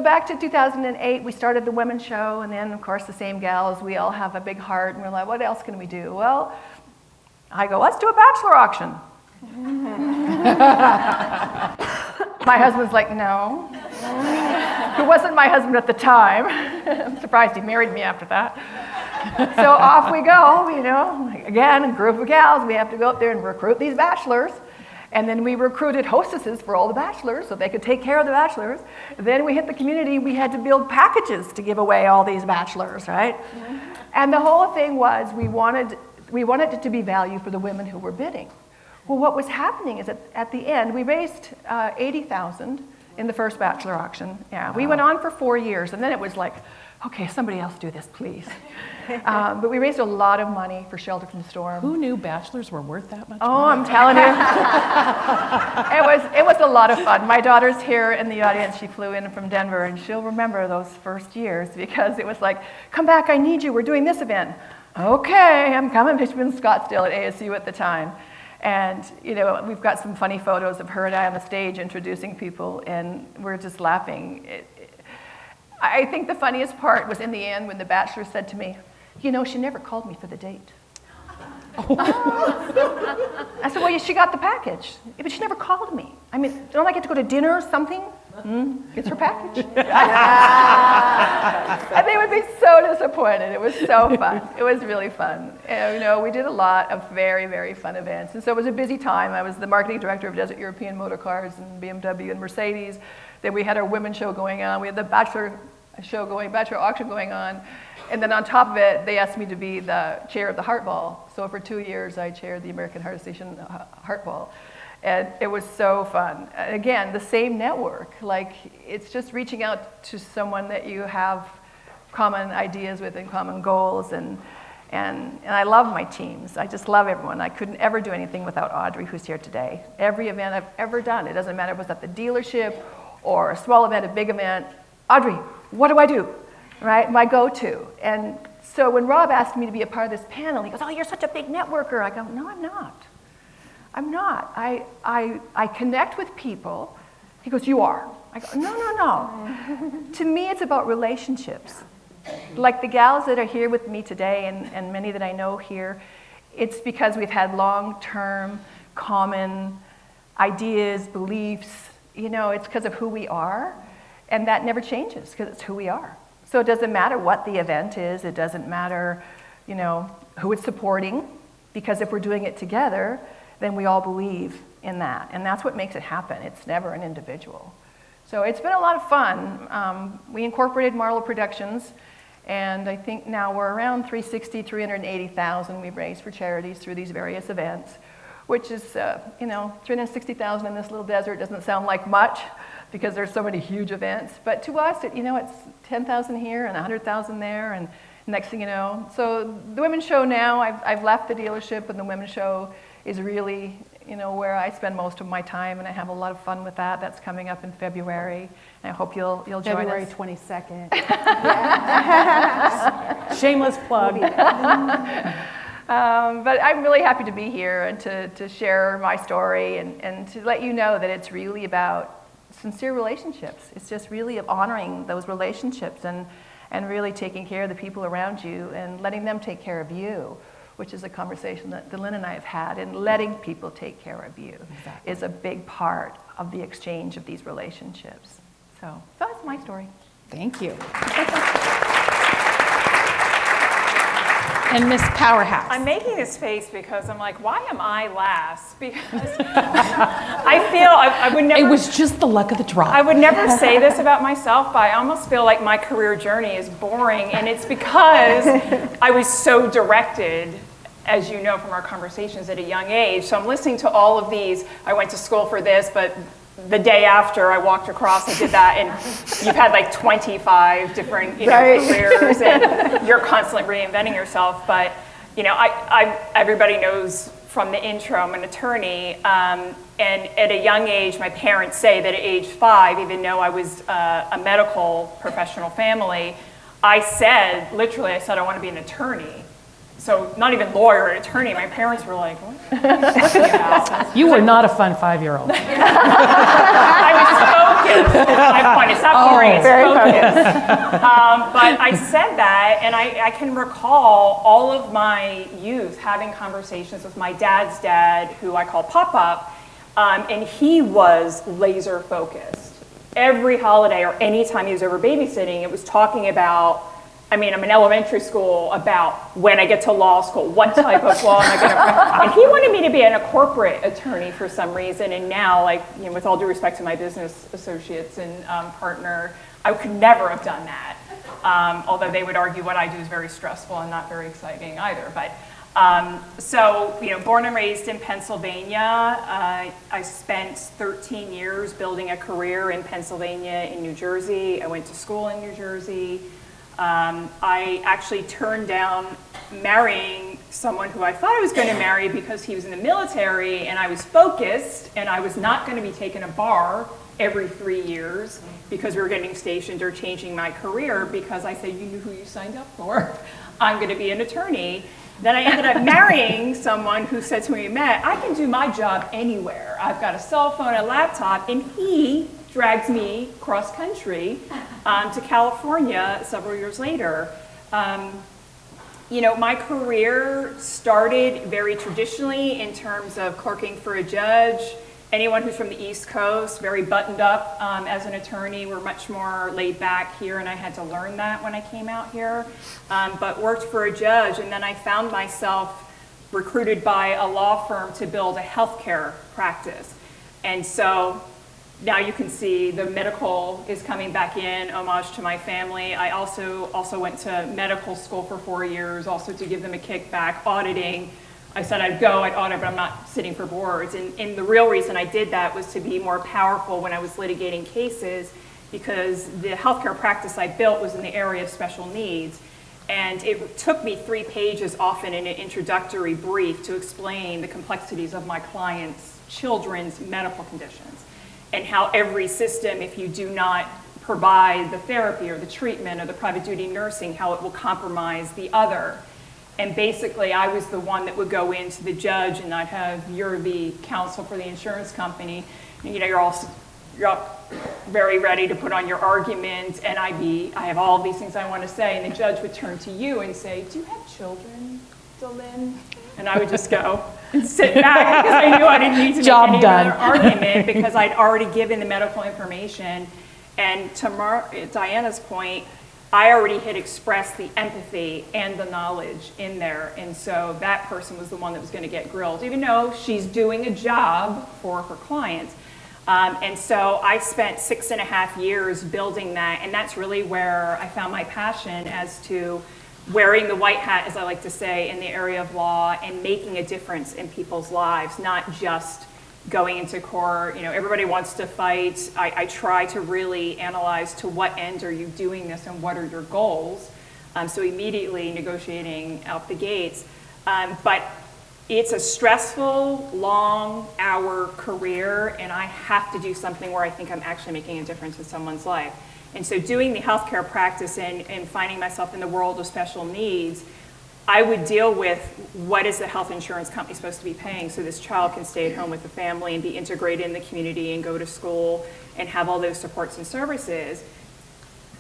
Speaker 6: back to 2008, we started the women's show, and then of course the same gals, we all have a big heart, and we're like, what else can we do? Well, I go, let's do a bachelor auction. My husband's like, no. He wasn't my husband at the time. I'm surprised he married me after that. So off we go, you know, again, a group of gals, we have to go up there and recruit these bachelors. And then we recruited hostesses for all the bachelors so they could take care of the bachelors. Then we hit the community, we had to build packages to give away all these bachelors, right? Mm-hmm. And the whole thing was we wanted it to be value for the women who were bidding. Well, what was happening is at the end, we raised $80,000 in the first bachelor auction. Yeah, wow. We went on for 4 years, and then it was like, okay, somebody else do this, please. But we raised a lot of money for Shelter from the Storm.
Speaker 3: Who knew bachelors were worth that much
Speaker 6: Oh,
Speaker 3: money?
Speaker 6: I'm telling you. It was a lot of fun. My daughter's here in the audience. She flew in from Denver, and she'll remember those first years because it was like, come back, I need you. We're doing this event. Okay, I'm coming. She's been in Scottsdale at ASU at the time. And, you know, we've got some funny photos of her and I on the stage introducing people, and we're just laughing. I think the funniest part was in the end when the bachelor said to me, you know, she never called me for the date. I said, well, she got the package, but she never called me. I mean, don't I get to go to dinner or something? It's her package. And they would be so disappointed. It was so fun. It was really fun. And, you know, we did a lot of very, very fun events. And so it was a busy time. I was the marketing director of Desert European Motor Cars and BMW and Mercedes. Then we had our women's show going on. We had the bachelor auction going on. And then on top of it, they asked me to be the chair of the Heart Ball. So for 2 years, I chaired the American Heart Association Heart Ball. And it was so fun. Again, the same network. Like, it's just reaching out to someone that you have common ideas with and common goals. And I love my teams. I just love everyone. I couldn't ever do anything without Audrey, who's here today. Every event I've ever done, it doesn't matter if it was at the dealership or a small event, a big event, Audrey, what do I do? Right? My go-to. And so when Rob asked me to be a part of this panel, he goes, oh, you're such a big networker. I go, no, I'm not. I'm not. I connect with people. He goes, you are. I go, no. To me, it's about relationships. Like the gals that are here with me today and many that I know here, it's because we've had long-term common ideas, beliefs. You know, it's because of who we are. And that never changes because it's who we are. So it doesn't matter what the event is. It doesn't matter, you know, who it's supporting. Because if we're doing it together, then we all believe in that. And that's what makes it happen. It's never an individual. So it's been a lot of fun. We incorporated Marlo Productions, and I think now we're around 380,000 we've raised for charities through these various events, which is, you know, 360,000 in this little desert doesn't sound like much because there's so many huge events. But to us, you know, it's 10,000 here and 100,000 there, and next thing you know. So the women's show now, I've left the dealership, and the women's show is really, you know, where I spend most of my time, and I have a lot of fun with that. That's coming up in February, and I hope you'll join us.
Speaker 3: February 22nd. Shameless plug.
Speaker 6: But I'm really happy to be here and to share my story and to let you know that it's really about sincere relationships. It's just really of honoring those relationships and really taking care of the people around you and letting them take care of you, which is a conversation that DeLynne and I have had, and letting people take care of you is a big part of the exchange of these relationships. So that's my story.
Speaker 3: Thank you. And Miss Powerhouse.
Speaker 7: I'm making this face because I'm like, why am I last? Because I feel I would never.
Speaker 3: It was just the luck of the draw.
Speaker 7: I would never say this about myself, but I almost feel like my career journey is boring, and it's because I was so directed as you know from our conversations, at a young age. So I'm listening to all of these. I went to school for this, but the day after I walked across, I did that, and you've had like 25 different careers, and you're constantly reinventing yourself. But everybody knows from the intro, I'm an attorney, and at a young age, my parents say that at age 5, even though I was a medical professional family, I said I want to be an attorney. So not even lawyer, an attorney. My parents were like, what?
Speaker 3: You were not a fun 5-year-old.
Speaker 7: I was focused. My point, it's not boring, it's focused. But I said that, and I can recall all of my youth having conversations with my dad's dad, who I call Pop-Up, and he was laser focused. Every holiday or any time he was over babysitting, it was talking about, I'm in elementary school, about when I get to law school, what type of law am I going to, and he wanted me to be a corporate attorney for some reason, and now, with all due respect to my business associates and partner, I could never have done that, although they would argue what I do is very stressful and not very exciting either. But born and raised in Pennsylvania, I spent 13 years building a career in Pennsylvania and New Jersey. I went to school in New Jersey. I actually turned down marrying someone who I thought I was going to marry because he was in the military, and I was focused, and I was not going to be taking a bar every 3 years because we were getting stationed or changing my career, because I said, you knew who you signed up for. I'm going to be an attorney. Then I ended up marrying someone who said to me, Matt, I can do my job anywhere. I've got a cell phone, a laptop, and he dragged me cross country to California several years later. My career started very traditionally in terms of clerking for a judge. Anyone who's from the East Coast, very buttoned up as an attorney. We're much more laid back here, and I had to learn that when I came out here. But worked for a judge, and then I found myself recruited by a law firm to build a healthcare practice. And so now you can see the medical is coming back in, homage to my family. I also went to medical school for 4 years, also to give them a kickback, auditing. I said I'd audit, but I'm not sitting for boards. And the real reason I did that was to be more powerful when I was litigating cases, because the healthcare practice I built was in the area of special needs. And it took me 3 pages often in an introductory brief to explain the complexities of my clients' children's medical conditions, and how every system, if you do not provide the therapy or the treatment or the private duty nursing, how it will compromise the other. And basically, I was the one that would go into the judge, and I'd have, you're the counsel for the insurance company, and you're all very ready to put on your argument, and I have all these things I want to say, and the judge would turn to you and say, do you have children, DeLynne? And I would just go and sit back, because I knew I didn't need to make any other argument, because I'd already given the medical information. And to Diana's point, I already had expressed the empathy and the knowledge in there. And so that person was the one that was going to get grilled, even though she's doing a job for her clients. And so I spent 6.5 years building that. And that's really where I found my passion as to wearing the white hat, as I like to say, in the area of law, and making a difference in people's lives, not just going into court. Everybody wants to fight. I try to really analyze, to what end are you doing this and what are your goals? So immediately negotiating out the gates. But it's a stressful, long hour career, and I have to do something where I think I'm actually making a difference in someone's life. And so doing the healthcare practice and finding myself in the world of special needs, I would deal with, what is the health insurance company supposed to be paying so this child can stay at home with the family and be integrated in the community and go to school and have all those supports and services.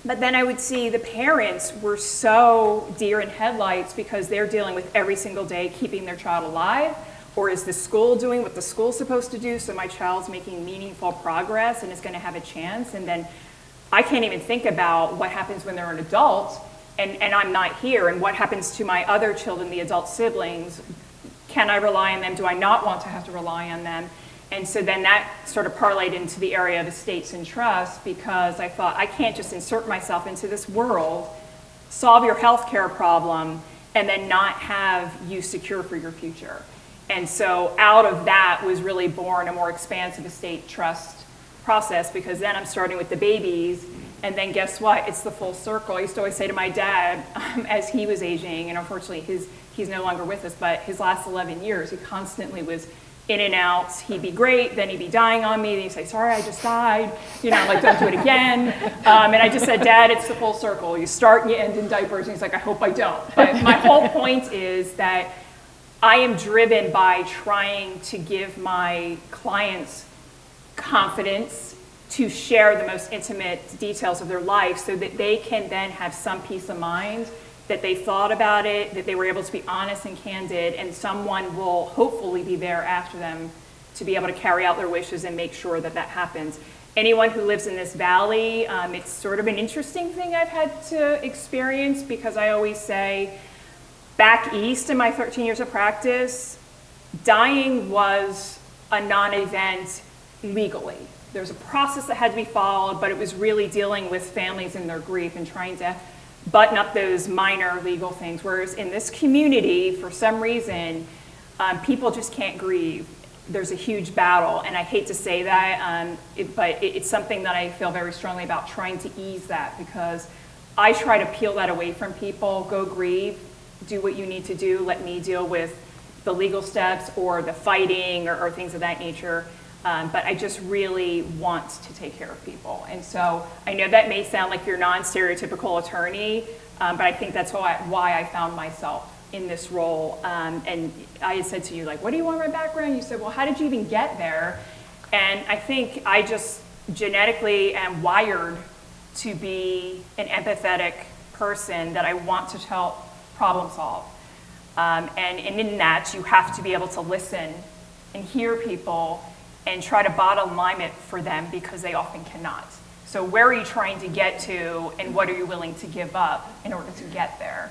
Speaker 7: But then I would see the parents were so deer in headlights because they're dealing with every single day keeping their child alive, or is the school doing what the school's supposed to do so my child's making meaningful progress and is going to have a chance? And then I can't even think about what happens when they're an adult and I'm not here, and what happens to my other children, the adult siblings. Can I rely on them? Do I not want to have to rely on them? And so then that sort of parlayed into the area of estates and trusts, because I thought, I can't just insert myself into this world, solve your healthcare problem, and then not have you secure for your future. And so out of that was really born a more expansive estate trust process, because then I'm starting with the babies, and then guess what? It's the full circle. I used to always say to my dad, as he was aging, and unfortunately he's no longer with us, but his last 11 years, he constantly was in and out. He'd be great, then he'd be dying on me, then he'd say, sorry, I just died, like, don't do it again. And I just said, Dad, it's the full circle. You start and you end in diapers. And he's like, I hope I don't. But my whole point is that I am driven by trying to give my clients confidence to share the most intimate details of their life so that they can then have some peace of mind that they thought about it, that they were able to be honest and candid, and someone will hopefully be there after them to be able to carry out their wishes and make sure that that happens. Anyone who lives in this valley, it's sort of an interesting thing I've had to experience, because I always say, back east in my 13 years of practice, dying was a non-event legally. There's a process that had to be followed, but it was really dealing with families and their grief and trying to button up those minor legal things. Whereas in this community, for some reason, people just can't grieve. There's a huge battle, and I hate to say that, but it's something that I feel very strongly about, trying to ease that, because I try to peel that away from people. Go grieve, do what you need to do, let me deal with the legal steps or the fighting or things of that nature. But I just really want to take care of people. And so I know that may sound like your non-stereotypical attorney, but I think that's why I found myself in this role. And I had said to you, like, what do you want my background? You said, well, how did you even get there? And I think I just genetically am wired to be an empathetic person, that I want to help problem solve. And in that, you have to be able to listen and hear people and try to bottom line it for them, because they often cannot. So where are you trying to get to, and what are you willing to give up in order to get there?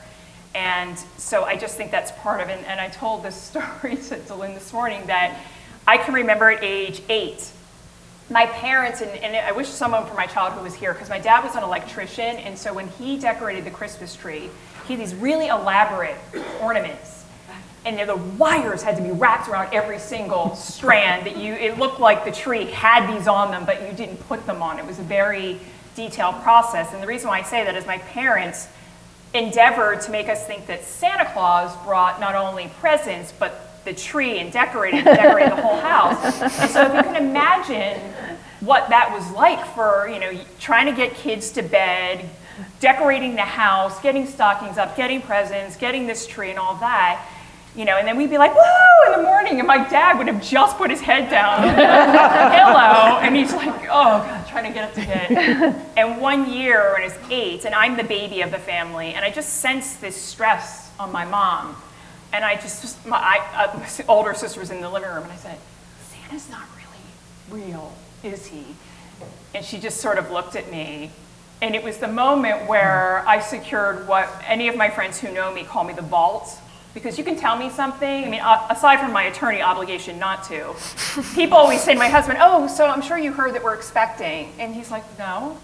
Speaker 7: And so I just think that's part of it. And I told this story to DeLynne this morning, that I can remember at age 8, my parents, and I wish someone from my childhood was here, because my dad was an electrician, and so when he decorated the Christmas tree, he had these really elaborate ornaments. And the wires had to be wrapped around every single strand, that it looked like the tree had these on them, but you didn't put them on. It was a very detailed process. And the reason why I say that is my parents endeavored to make us think that Santa Claus brought not only presents, but the tree and decorated the whole house. And so if you can imagine what that was like for, trying to get kids to bed, decorating the house, getting stockings up, getting presents, getting this tree and all that. And then we'd be like, woo, in the morning, and my dad would have just put his head down on the pillow, and he's like, oh, God, trying to get up to bed. And one year, when I was 8, and I'm the baby of the family, and I just sensed this stress on my mom, and my older sister was in the living room, and I said, Santa's not really real, is he? And she just sort of looked at me, and it was the moment where I secured what any of my friends who know me call me the vault. Because you can tell me something, aside from my attorney obligation not to, people always say to my husband, oh, so I'm sure you heard that we're expecting. And he's like, no,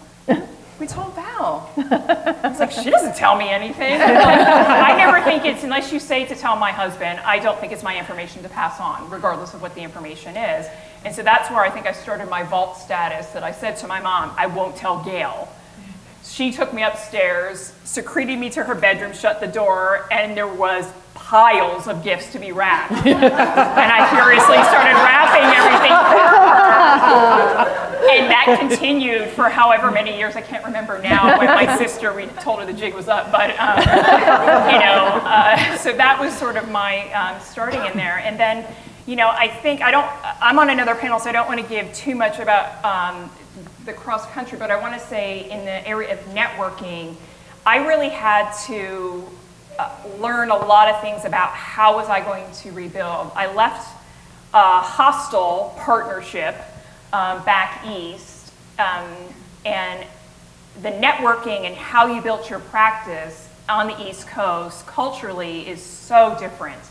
Speaker 7: we told Val. It's like, she doesn't tell me anything. I never think it's, unless you say to tell my husband, I don't think it's my information to pass on, regardless of what the information is. And so that's where I think I started my vault status, that I said to my mom, I won't tell Gail. She took me upstairs, secreted me to her bedroom, shut the door, and there was piles of gifts to be wrapped. And I furiously started wrapping everything for her. And that continued for however many years, I can't remember now, when my sister, we told her the jig was up, but, so that was sort of my starting in there. And then, I think, I'm on another panel, so I don't want to give too much about the cross country, but I want to say in the area of networking, I really had to learn a lot of things about how was I going to rebuild. I left a hostile partnership back east, and the networking and how you built your practice on the East Coast culturally is so different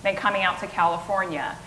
Speaker 7: than coming out to California.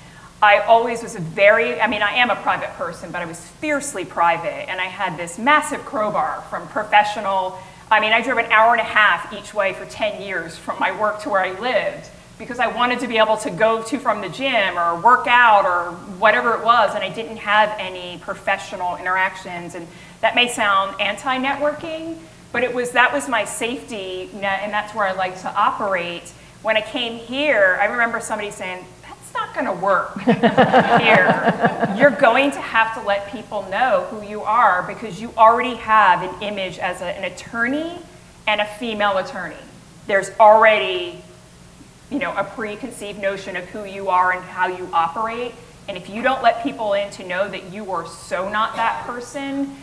Speaker 7: I always was I am a private person, but I was fiercely private, and I had this massive crowbar from professional I mean, I drove an hour and a half each way for 10 years from my work to where I lived because I wanted to be able to go to from the gym or work out or whatever it was, and I didn't have any professional interactions. And that may sound anti-networking, but that was my safety net, and that's where I like to operate. When I came here, I remember somebody saying, that's not gonna work here. You're going to have to let people know who you are because you already have an image as an attorney and a female attorney. There's already a preconceived notion of who you are and how you operate. And if you don't let people in to know that you are so not that person,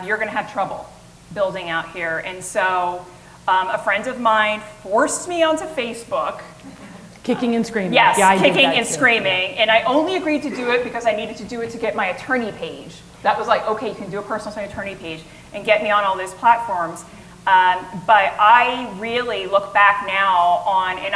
Speaker 7: you're gonna have trouble building out here. And so a friend of mine forced me onto Facebook.
Speaker 3: Kicking and screaming.
Speaker 7: Yes,
Speaker 3: yeah,
Speaker 7: kicking and screaming. And I only agreed to do it because I needed to do it to get my attorney page. That was like, okay, you can do a personal attorney page and get me on all these platforms. But I really look back now on, and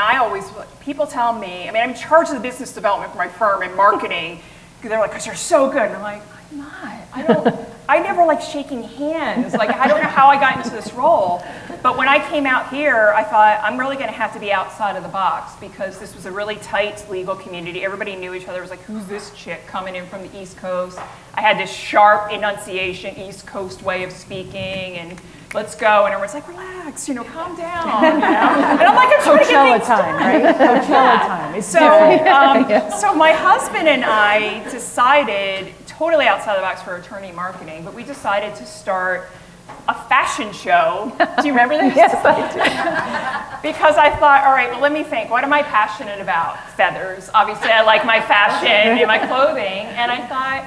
Speaker 7: people tell me, I mean, I'm in charge of the business development for my firm and marketing. They're like, because you're so good. And I'm like, I'm not. I never like shaking hands. Like, I don't know how I got into this role. But when I came out here, I thought, I'm really going to have to be outside of the box because this was a really tight legal community. Everybody knew each other. It was like, who's this chick coming in from the East Coast? I had this sharp enunciation, East Coast way of speaking, and let's go. And everyone's like, relax, calm down. And I'm like, I'm trying to get things
Speaker 3: time, right? Coachella time. It's
Speaker 7: so my husband and I decided, totally outside the box for attorney marketing, but we decided to start a fashion show. Do you remember this?
Speaker 6: Yes, I do.
Speaker 7: Because I thought, all right, well, let me think. What am I passionate about? Feathers. Obviously, I like my fashion and my clothing. And I thought,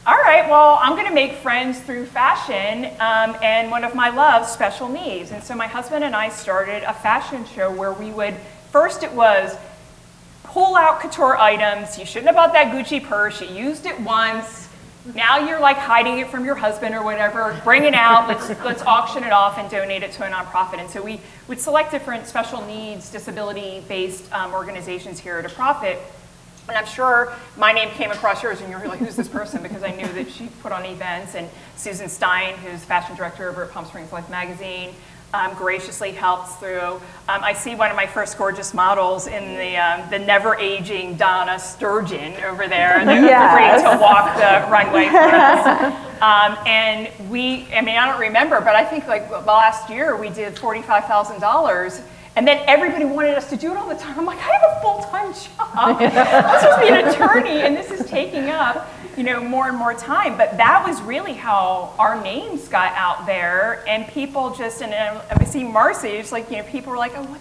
Speaker 7: all right, well, I'm going to make friends through fashion, and one of my loves, special needs. And so my husband and I started a fashion show where we would, first it was pull out couture items. You shouldn't have bought that Gucci purse. You used it once. Now you're like hiding it from your husband or whatever. Bring it out. Let's auction it off and donate it to a nonprofit. And so we would select different special needs, disability-based organizations here to profit. And I'm sure my name came across yours and you were like, who's this person? Because I knew that she put on events. And Susan Schein, who's fashion director over at Palm Springs Life magazine, graciously helps through. I see one of my first gorgeous models in the never-aging Donna Sturgeon over there, agreeing to walk the runway for us. And I don't remember, but I think like last year we did $45,000. And then everybody wanted us to do it all the time. I'm like, I have a full-time job. I'm supposed to be an attorney, and this is taking up, more and more time. But that was really how our names got out there, and people just, and I see Marcy, it's like, people were like, oh,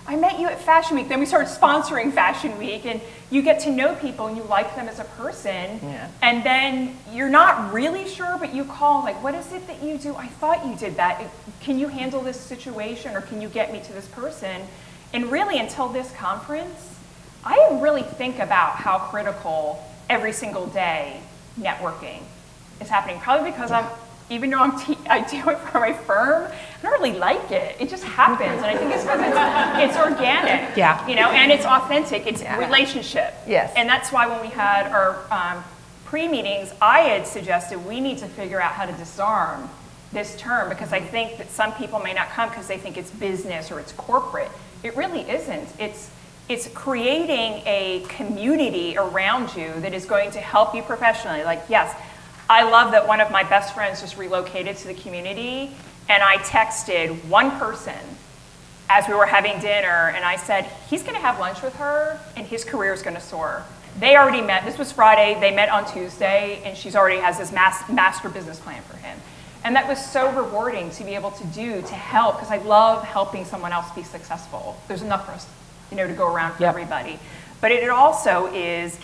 Speaker 7: I met you at Fashion Week. Then we started sponsoring Fashion Week, and you get to know people, and you like them as a person.
Speaker 6: Yeah.
Speaker 7: And then you're not really sure, but you call, like, what is it that you do? I thought you did that. Can you handle this situation, or can you get me to this person? And really, until this conference, I didn't really think about how critical every single day networking is happening. Probably because even though I do it for my firm, I don't really like it. It just happens, and I think it's because it's organic, and it's authentic. It's relationship.
Speaker 6: Yes.
Speaker 7: And that's why when we had our pre-meetings, I had suggested we need to figure out how to disarm this term, because I think that some people may not come because they think it's business or it's corporate. It really isn't. It's creating a community around you that is going to help you professionally. Like, yes, I love that one of my best friends just relocated to the community, and I texted one person as we were having dinner, and I said, he's gonna have lunch with her, and his career is gonna soar. They already met, this was Friday, they met on Tuesday, and she's already has this master business plan for him. And that was so rewarding to be able to do, to help, because I love helping someone else be successful. There's enough for us, to go around for everybody. But it also is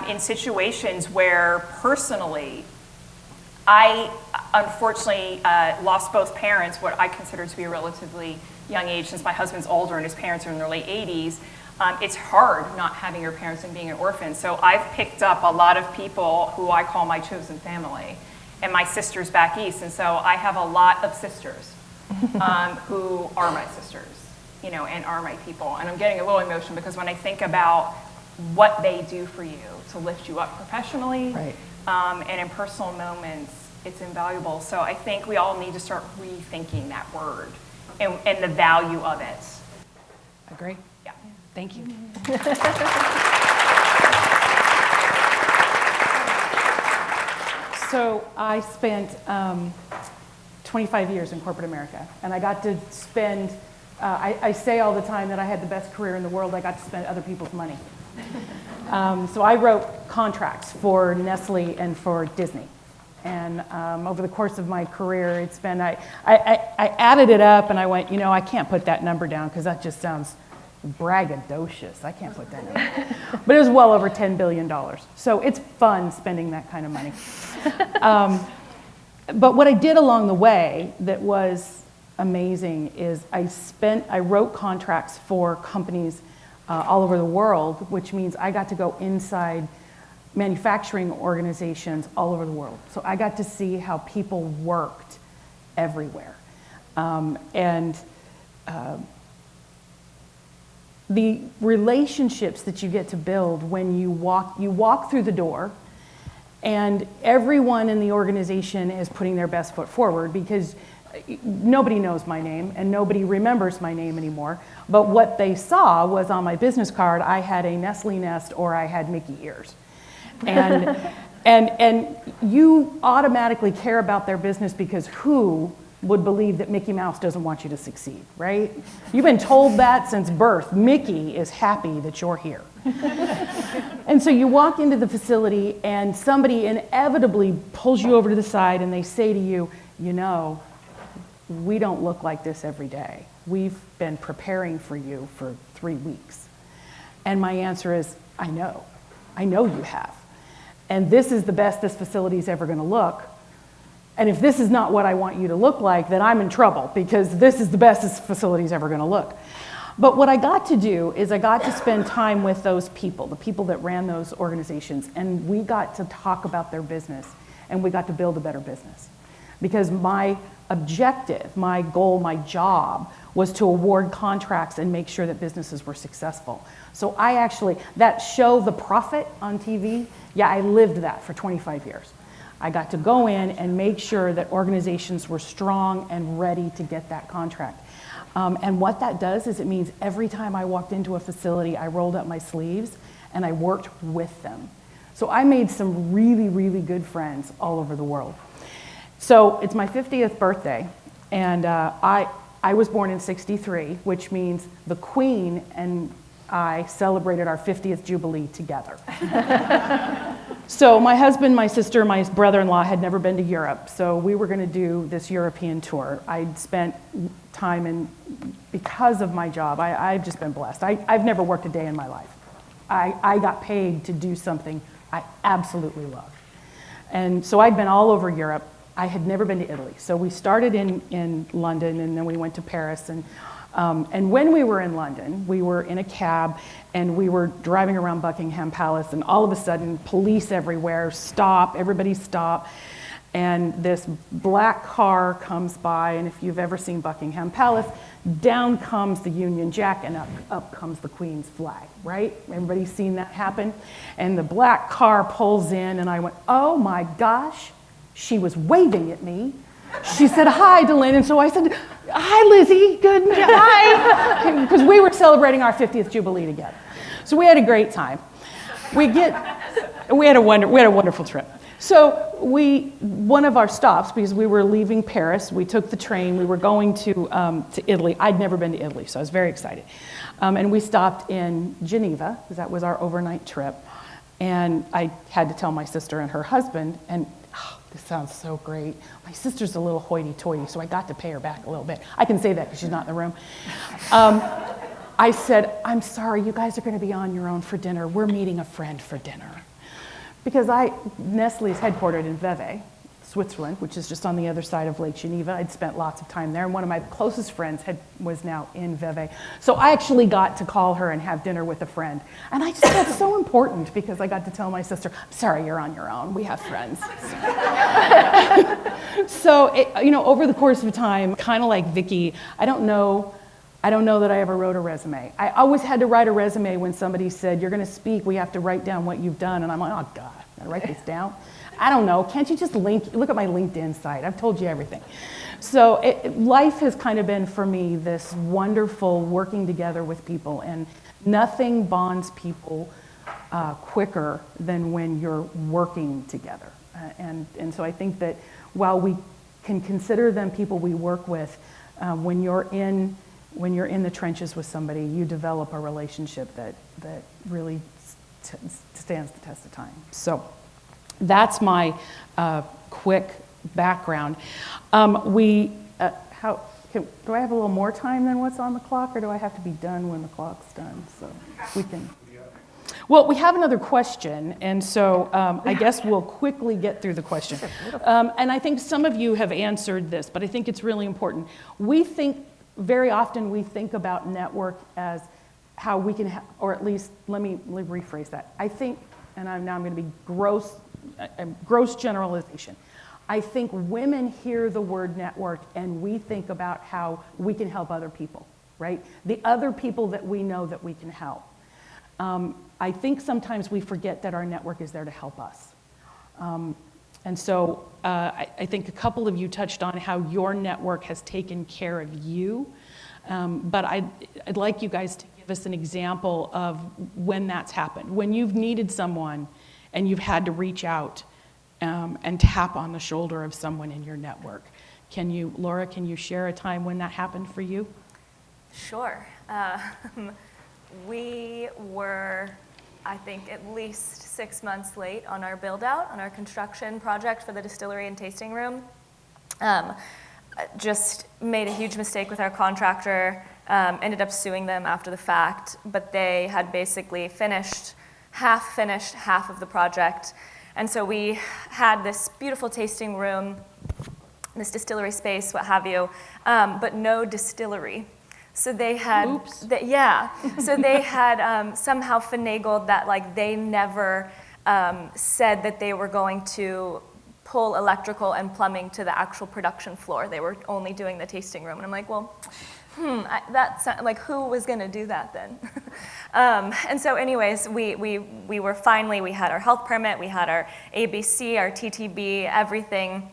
Speaker 7: in situations where personally, I unfortunately lost both parents, what I consider to be a relatively young age, since my husband's older and his parents are in their late 80s. It's hard not having your parents and being an orphan. So I've picked up a lot of people who I call my chosen family, and my sister's back east. And so I have a lot of sisters who are my sisters, and are my people. And I'm getting a little emotional because when I think about what they do for you to lift you up professionally, and in personal moments, it's invaluable. So I think we all need to start rethinking that word and the value of it.
Speaker 3: Agree.
Speaker 7: Yeah.
Speaker 3: Thank you. So I spent 25 years in corporate America, and I got to spend, I say all the time that I had the best career in the world. I got to spend other people's money. So I wrote contracts for Nestle and for Disney. And over the course of my career, it's been, I added it up and I went, you know, I can't put that number down because that just sounds braggadocious. I can't put that number. But it was well over $10 billion. So it's fun spending that kind of money. But what I did along the way that was amazing is I wrote contracts for companies all over the world, which means I got to go inside manufacturing organizations all over the world. So I got to see how people worked everywhere. The relationships that you get to build when you walk through the door, and everyone in the organization is putting their best foot forward, because nobody knows my name and nobody remembers my name anymore. But what they saw was on my business card, I had a Nestle nest or I had Mickey ears. And you automatically care about their business, because who would believe that Mickey Mouse doesn't want you to succeed, right? You've been told that since birth. Mickey is happy that you're here. And so you walk into the facility and somebody inevitably pulls you over to the side and they say to you, you know, we don't look like this every day. We've been preparing for you for 3 weeks. And my answer is, I know you have. And this is the best this facility is ever gonna look. And if this is not what I want you to look like, then I'm in trouble, because this is the best this facility is ever gonna look. But what I got to do is I got to spend time with those people, the people that ran those organizations, and we got to talk about their business, and we got to build a better business. Because my objective, my goal, my job was to award contracts and make sure that businesses were successful. So I actually, that show, The Profit on TV, yeah, I lived that for 25 years. I got to go in and make sure that organizations were strong and ready to get that contract. And what that does is it means every time I walked into a facility, I rolled up my sleeves and I worked with them. So I made some really, really good friends all over the world. So it's my 50th birthday, and I was born in '63, which means the Queen and I celebrated our 50th Jubilee together. So my husband, my sister, my brother-in-law had never been to Europe, so we were gonna do this European tour. I'd spent time in, because of my job, I've just been blessed. I've never worked a day in my life. I got paid to do something I absolutely love. And so I'd been all over Europe. I had never been to Italy. So we started in London, and then we went to Paris. And when we were in London, we were in a cab and we were driving around Buckingham Palace, and all of a sudden, police everywhere, stop, everybody stop. And this black car comes by, and if you've ever seen Buckingham Palace, down comes the Union Jack and up comes the Queen's flag, right? Everybody's seen that happen? And the black car pulls in, and I went, oh my gosh, she was waving at me. She said, hi, DeLynne. And so I said, hi, Lizzie. Good. Hi. Because we were celebrating our 50th Jubilee together. So we had a great time. We had a wonderful trip. So one of our stops, because we were leaving Paris, we took the train, we were going to Italy. I'd never been to Italy, so I was very excited. And we stopped in Geneva, because that was our overnight trip. And I had to tell my sister and her husband, and this sounds so great. My sister's a little hoity-toity, so I got to pay her back a little bit. I can say that because she's not in the room. I said, I'm sorry, you guys are going to be on your own for dinner. We're meeting a friend for dinner. Because Nestle's headquartered in Vevey, Switzerland, which is just on the other side of Lake Geneva. I'd spent lots of time there, and one of my closest friends was now in Vevey. So I actually got to call her and have dinner with a friend. And I just felt so important, because I got to tell my sister, I'm sorry, you're on your own. We have friends. So, over the course of time, kind of like Vicki, I don't know that I ever wrote a resume. I always had to write a resume when somebody said, you're going to speak, we have to write down what you've done. And I'm like, oh, God, I got to write this down? I don't know, can't you just look at my LinkedIn site? I've told you everything. So life has kind of been for me this wonderful working together with people, and nothing bonds people quicker than when you're working together. And so I think that while we can consider them people we work with, when you're in the trenches with somebody, you develop a relationship that really stands the test of time. So that's my quick background. Do I have a little more time than what's on the clock, or do I have to be done when the clock's done? So we can. Well, we have another question, and so I guess we'll quickly get through the question. And I think some of you have answered this, but I think it's really important. Very often we think about network as how we can, or at least, let me rephrase that. I think, and I'm going to be gross generalization. I think women hear the word network and we think about how we can help other people, right? The other people that we know that we can help. I think sometimes we forget that our network is there to help us. And so I think a couple of you touched on how your network has taken care of you. But I'd like you guys to give us an example of when that's happened. When you've needed someone and you've had to reach out and tap on the shoulder of someone in your network. Laura, can you share a time when that happened for you?
Speaker 4: Sure. We were, I think, at least 6 months late on our build-out, on our construction project for the distillery and tasting room. Just made a huge mistake with our contractor, ended up suing them after the fact, but they had basically finished half of the project. And so we had this beautiful tasting room, this distillery space, what have you, but no distillery. So they had, so they had somehow finagled that, like, they never said that they were going to pull electrical and plumbing to the actual production floor. They were only doing the tasting room. And I'm like, well, that's like, who was going to do that then? And so anyways, we were finally, we had our health permit, we had our ABC, our TTB, everything.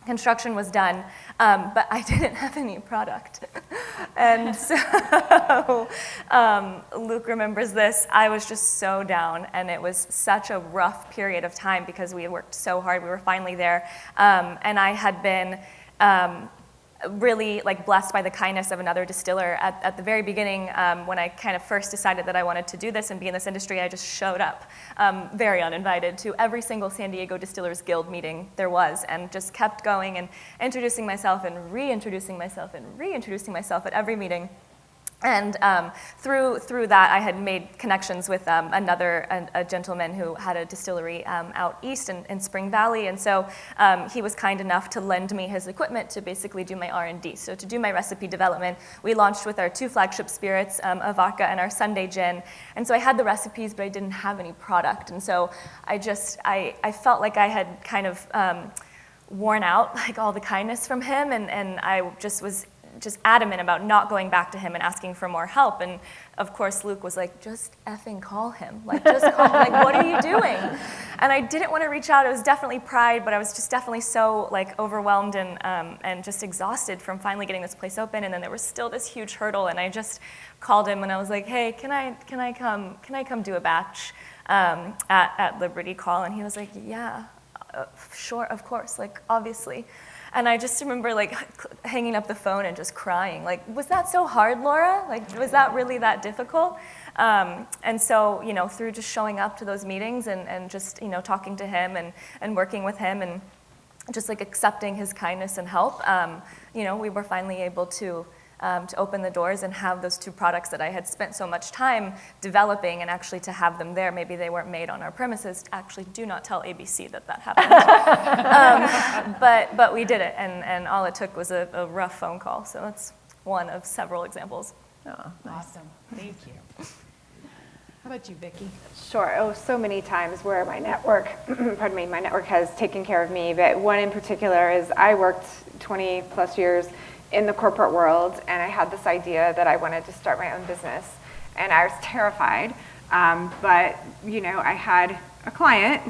Speaker 4: Construction was done, but I didn't have any product. And so Luke remembers this. I was just so down, and it was such a rough period of time because we had worked so hard. We were finally there, and I had been really blessed by the kindness of another distiller. At the very beginning, when I kind of first decided that I wanted to do this and be in this industry, I just showed up very uninvited to every single San Diego Distillers Guild meeting there was, and just kept going and introducing myself and reintroducing myself and reintroducing myself at every meeting. And through that, I had made connections with a gentleman who had a distillery out east in Spring Valley, and so he was kind enough to lend me his equipment to basically do my R&D. So to do my recipe development, we launched with our 2 flagship spirits, Vodka and our Sunday Gin. And so I had the recipes, but I didn't have any product. And so I felt like I had kind of worn out like all the kindness from him, and I just was adamant about not going back to him and asking for more help. And of course, Luke was like, just effing call him. Just call him. What are you doing? And I didn't want to reach out. It was definitely pride, but I was just definitely so overwhelmed and just exhausted from finally getting this place open. And then there was still this huge hurdle, and I just called him and I was like, hey, can I come do a batch at Liberty Call? And he was like, yeah, sure, of course, obviously. And I just remember hanging up the phone and just crying. Was that so hard, Laura? Was that really that difficult? And so, through just showing up to those meetings and just, talking to him and working with him and just accepting his kindness and help, we were finally able to open the doors and have those 2 products that I had spent so much time developing, and actually to have them there. Maybe they weren't made on our premises. Actually, do not tell ABC that happened. But we did it, and all it took was a rough phone call. So that's one of several examples.
Speaker 3: Oh, nice. Awesome. Thank you. How about you, Vicki?
Speaker 5: Sure. Oh, so many times where my network, my network has taken care of me. But one in particular is I worked 20 plus years in the corporate world, and I had this idea that I wanted to start my own business, and I was terrified, but I had a client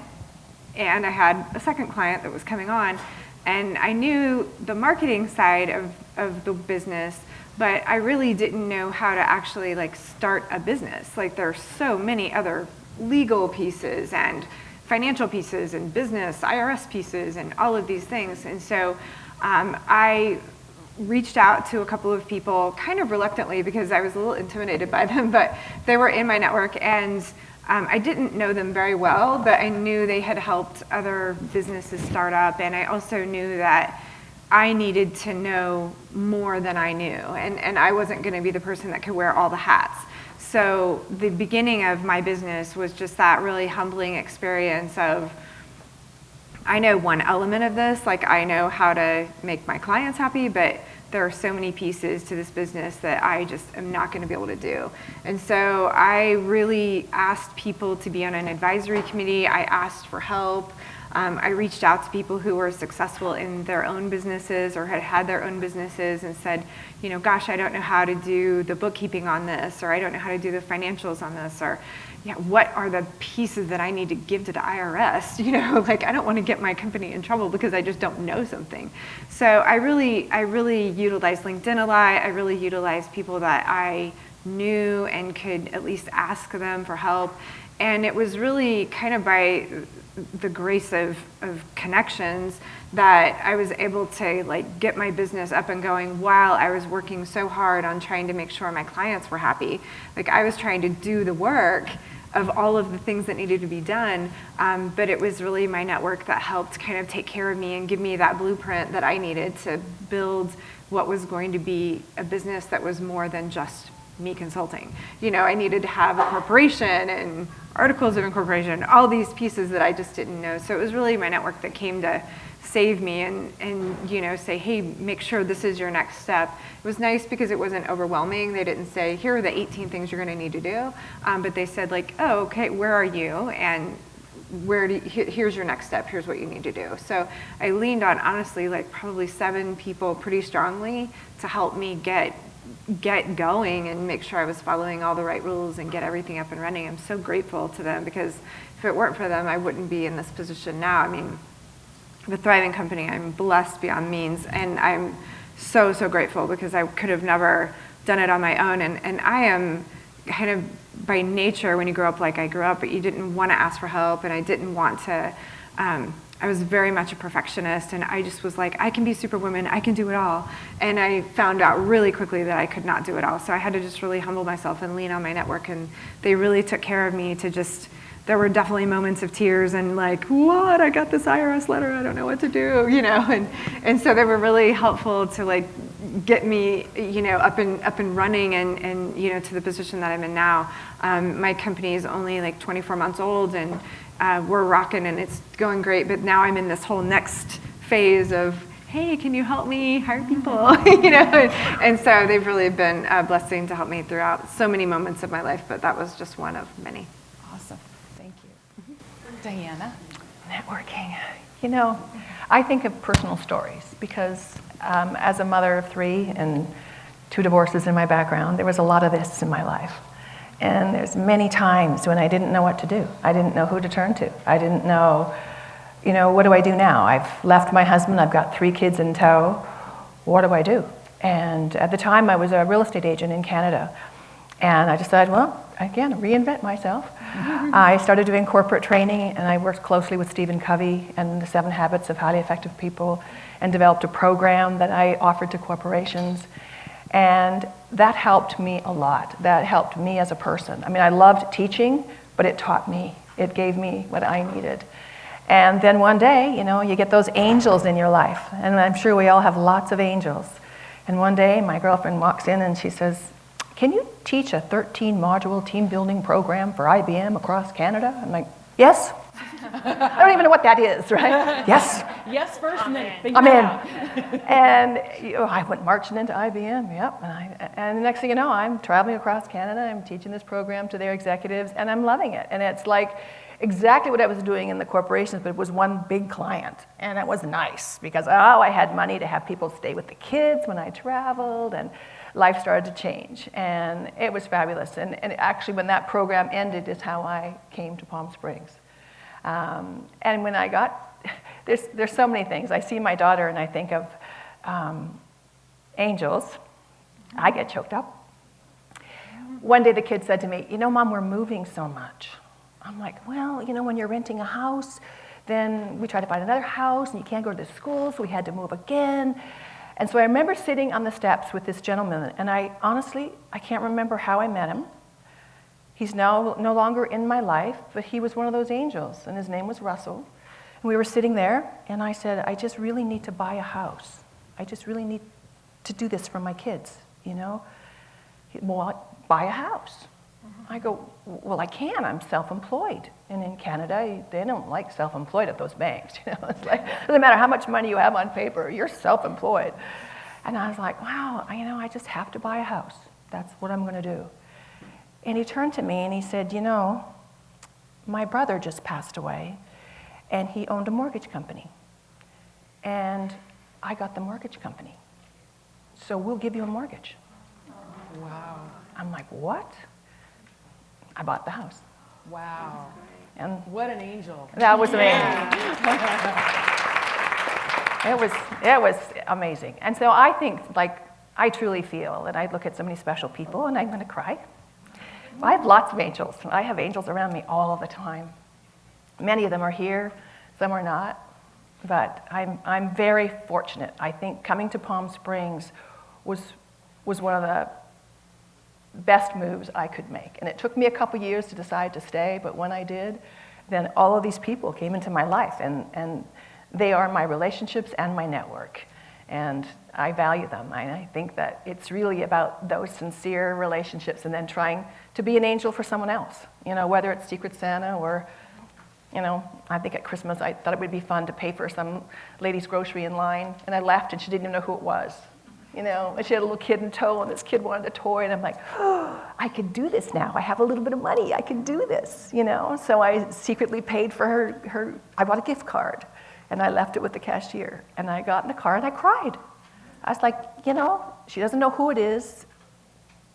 Speaker 5: And I had a second client that was coming on, and I knew the marketing side of the business, but I really didn't know how to actually like start a business. Like there are so many other legal pieces and financial pieces and business, IRS pieces and all of these things. And so I reached out to a couple of people kind of reluctantly because I was a little intimidated by them, but they were in my network, and I didn't know them very well, but I knew they had helped other businesses start up, and I also knew that I needed to know more than I knew, and I wasn't going to be the person that could wear all the hats. So the beginning of my business was just that really humbling experience of, I know one element of this, like I know how to make my clients happy, but there are so many pieces to this business that I just am not going to be able to do. And so I really asked people to be on an advisory committee. I asked for help. I reached out to people who were successful in their own businesses or had had their own businesses and said, you know, gosh, I don't know how to do the bookkeeping on this, or I don't know how to do the financials on this, or yeah, what are the pieces that I need to give to the IRS? You know, like I don't want to get my company in trouble because I just don't know something. So I really utilized LinkedIn a lot. I really utilized people that I knew and could at least ask them for help. And it was really kind of by the grace of connections that I was able to like get my business up and going while I was working so hard on trying to make sure my clients were happy. Like I was trying to do the work of all of the things that needed to be done, but it was really my network that helped kind of take care of me and give me that blueprint that I needed to build what was going to be a business that was more than just me consulting. You know, I needed to have a corporation and articles of incorporation, all these pieces that I just didn't know. So it was really my network that came to save me and you know, say, hey, make sure this is your next step. It was nice because it wasn't overwhelming. They didn't say, here are the 18 things you're going to need to do, but they said like, oh, okay, where are you? And here's your next step, here's what you need to do. So I leaned on, honestly, like probably 7 people pretty strongly to help me get going and make sure I was following all the right rules and get everything up and running. I'm so grateful to them because if it weren't for them, I wouldn't be in this position now. I mean, the Thriving Company, I'm blessed beyond means, and I'm so, so grateful because I could have never done it on my own. And I am kind of by nature, when you grow up like I grew up, but you didn't want to ask for help, and I didn't want to, I was very much a perfectionist, and I just was like, I can be Superwoman, I can do it all. And I found out really quickly that I could not do it all. So I had to just really humble myself and lean on my network, and they really took care of me to just, there were definitely moments of tears and like, what, I got this IRS letter, I don't know what to do, you know? And so they were really helpful to like get me, you know, up and running and you know, to the position that I'm in now. My company is only like 24 months old, and we're rocking and it's going great, but now I'm in this whole next phase of, hey, can you help me hire people? You know, and so they've really been a blessing to help me throughout so many moments of my life, but that was just one of many.
Speaker 3: Awesome. Thank you. Diana?
Speaker 6: Networking. You know, I think of personal stories because as a mother of 3 and 2 divorces in my background, there was a lot of this in my life. And there's many times when I didn't know what to do. I didn't know who to turn to. I didn't know, you know, what do I do now? I've left my husband, I've got 3 kids in tow. What do I do? And at the time I was a real estate agent in Canada. And I decided, well, again, reinvent myself. I started doing corporate training, and I worked closely with Stephen Covey and the 7 Habits of Highly Effective People, and developed a program that I offered to corporations. And that helped me a lot. That helped me as a person. I mean, I loved teaching, but it taught me. It gave me what I needed. And then one day, you know, you get those angels in your life. And I'm sure we all have lots of angels. And one day, my girlfriend walks in and she says, can you teach a 13-module team building program for IBM across Canada? I'm like, yes. I don't even know what that is, right? Yes.
Speaker 3: Yes first, and then figure
Speaker 6: I'm
Speaker 3: it
Speaker 6: in.
Speaker 3: out.
Speaker 6: And you know, I went marching into IBM, yep. And the next thing you know, I'm traveling across Canada. I'm teaching this program to their executives, and I'm loving it. And it's like exactly what I was doing in the corporations, but it was one big client. And it was nice because, I had money to have people stay with the kids when I traveled, and life started to change. And it was fabulous. And actually, when that program ended is how I came to Palm Springs. And when I got, there's so many things. I see my daughter and I think of angels. I get choked up. One day the kid said to me, Mom, we're moving so much. I'm like, well, when you're renting a house, then we try to find another house, and you can't go to the school, so we had to move again. And so I remember sitting on the steps with this gentleman, and I can't remember how I met him. He's now no longer in my life, but he was one of those angels, and his name was Russell. And we were sitting there, and I said, I just really need to buy a house. I just really need to do this for my kids, Well, buy a house. I go, well, I can. I'm self-employed. And in Canada, they don't like self-employed at those banks. It's like, doesn't matter how much money you have on paper, you're self-employed. And I was like, wow, I just have to buy a house. That's what I'm going to do. And he turned to me and he said, my brother just passed away, and he owned a mortgage company. And I got the mortgage company. So we'll give you a mortgage.
Speaker 8: Wow.
Speaker 6: I'm like, what? I bought the house.
Speaker 8: Wow.
Speaker 6: And
Speaker 8: what an angel.
Speaker 6: that was amazing. It was amazing. And so I think, I truly feel, and I look at so many special people, and I'm going to cry. I have lots of angels. I have angels around me all the time. Many of them are here, some are not. But I'm very fortunate. I think coming to Palm Springs was one of the best moves I could make. And it took me a couple years to decide to stay, but when I did, then all of these people came into my life, and they are my relationships and my network. And I value them. I think that it's really about those sincere relationships and then trying to be an angel for someone else, whether it's Secret Santa or, I think at Christmas I thought it would be fun to pay for some lady's grocery in line, and I left and she didn't even know who it was. And she had a little kid in tow, and this kid wanted a toy, and I'm like, oh, I could do this now. I have a little bit of money. I can do this, So I secretly paid for her. I bought a gift card, and I left it with the cashier. And I got in the car, and I cried. I was like, she doesn't know who it is,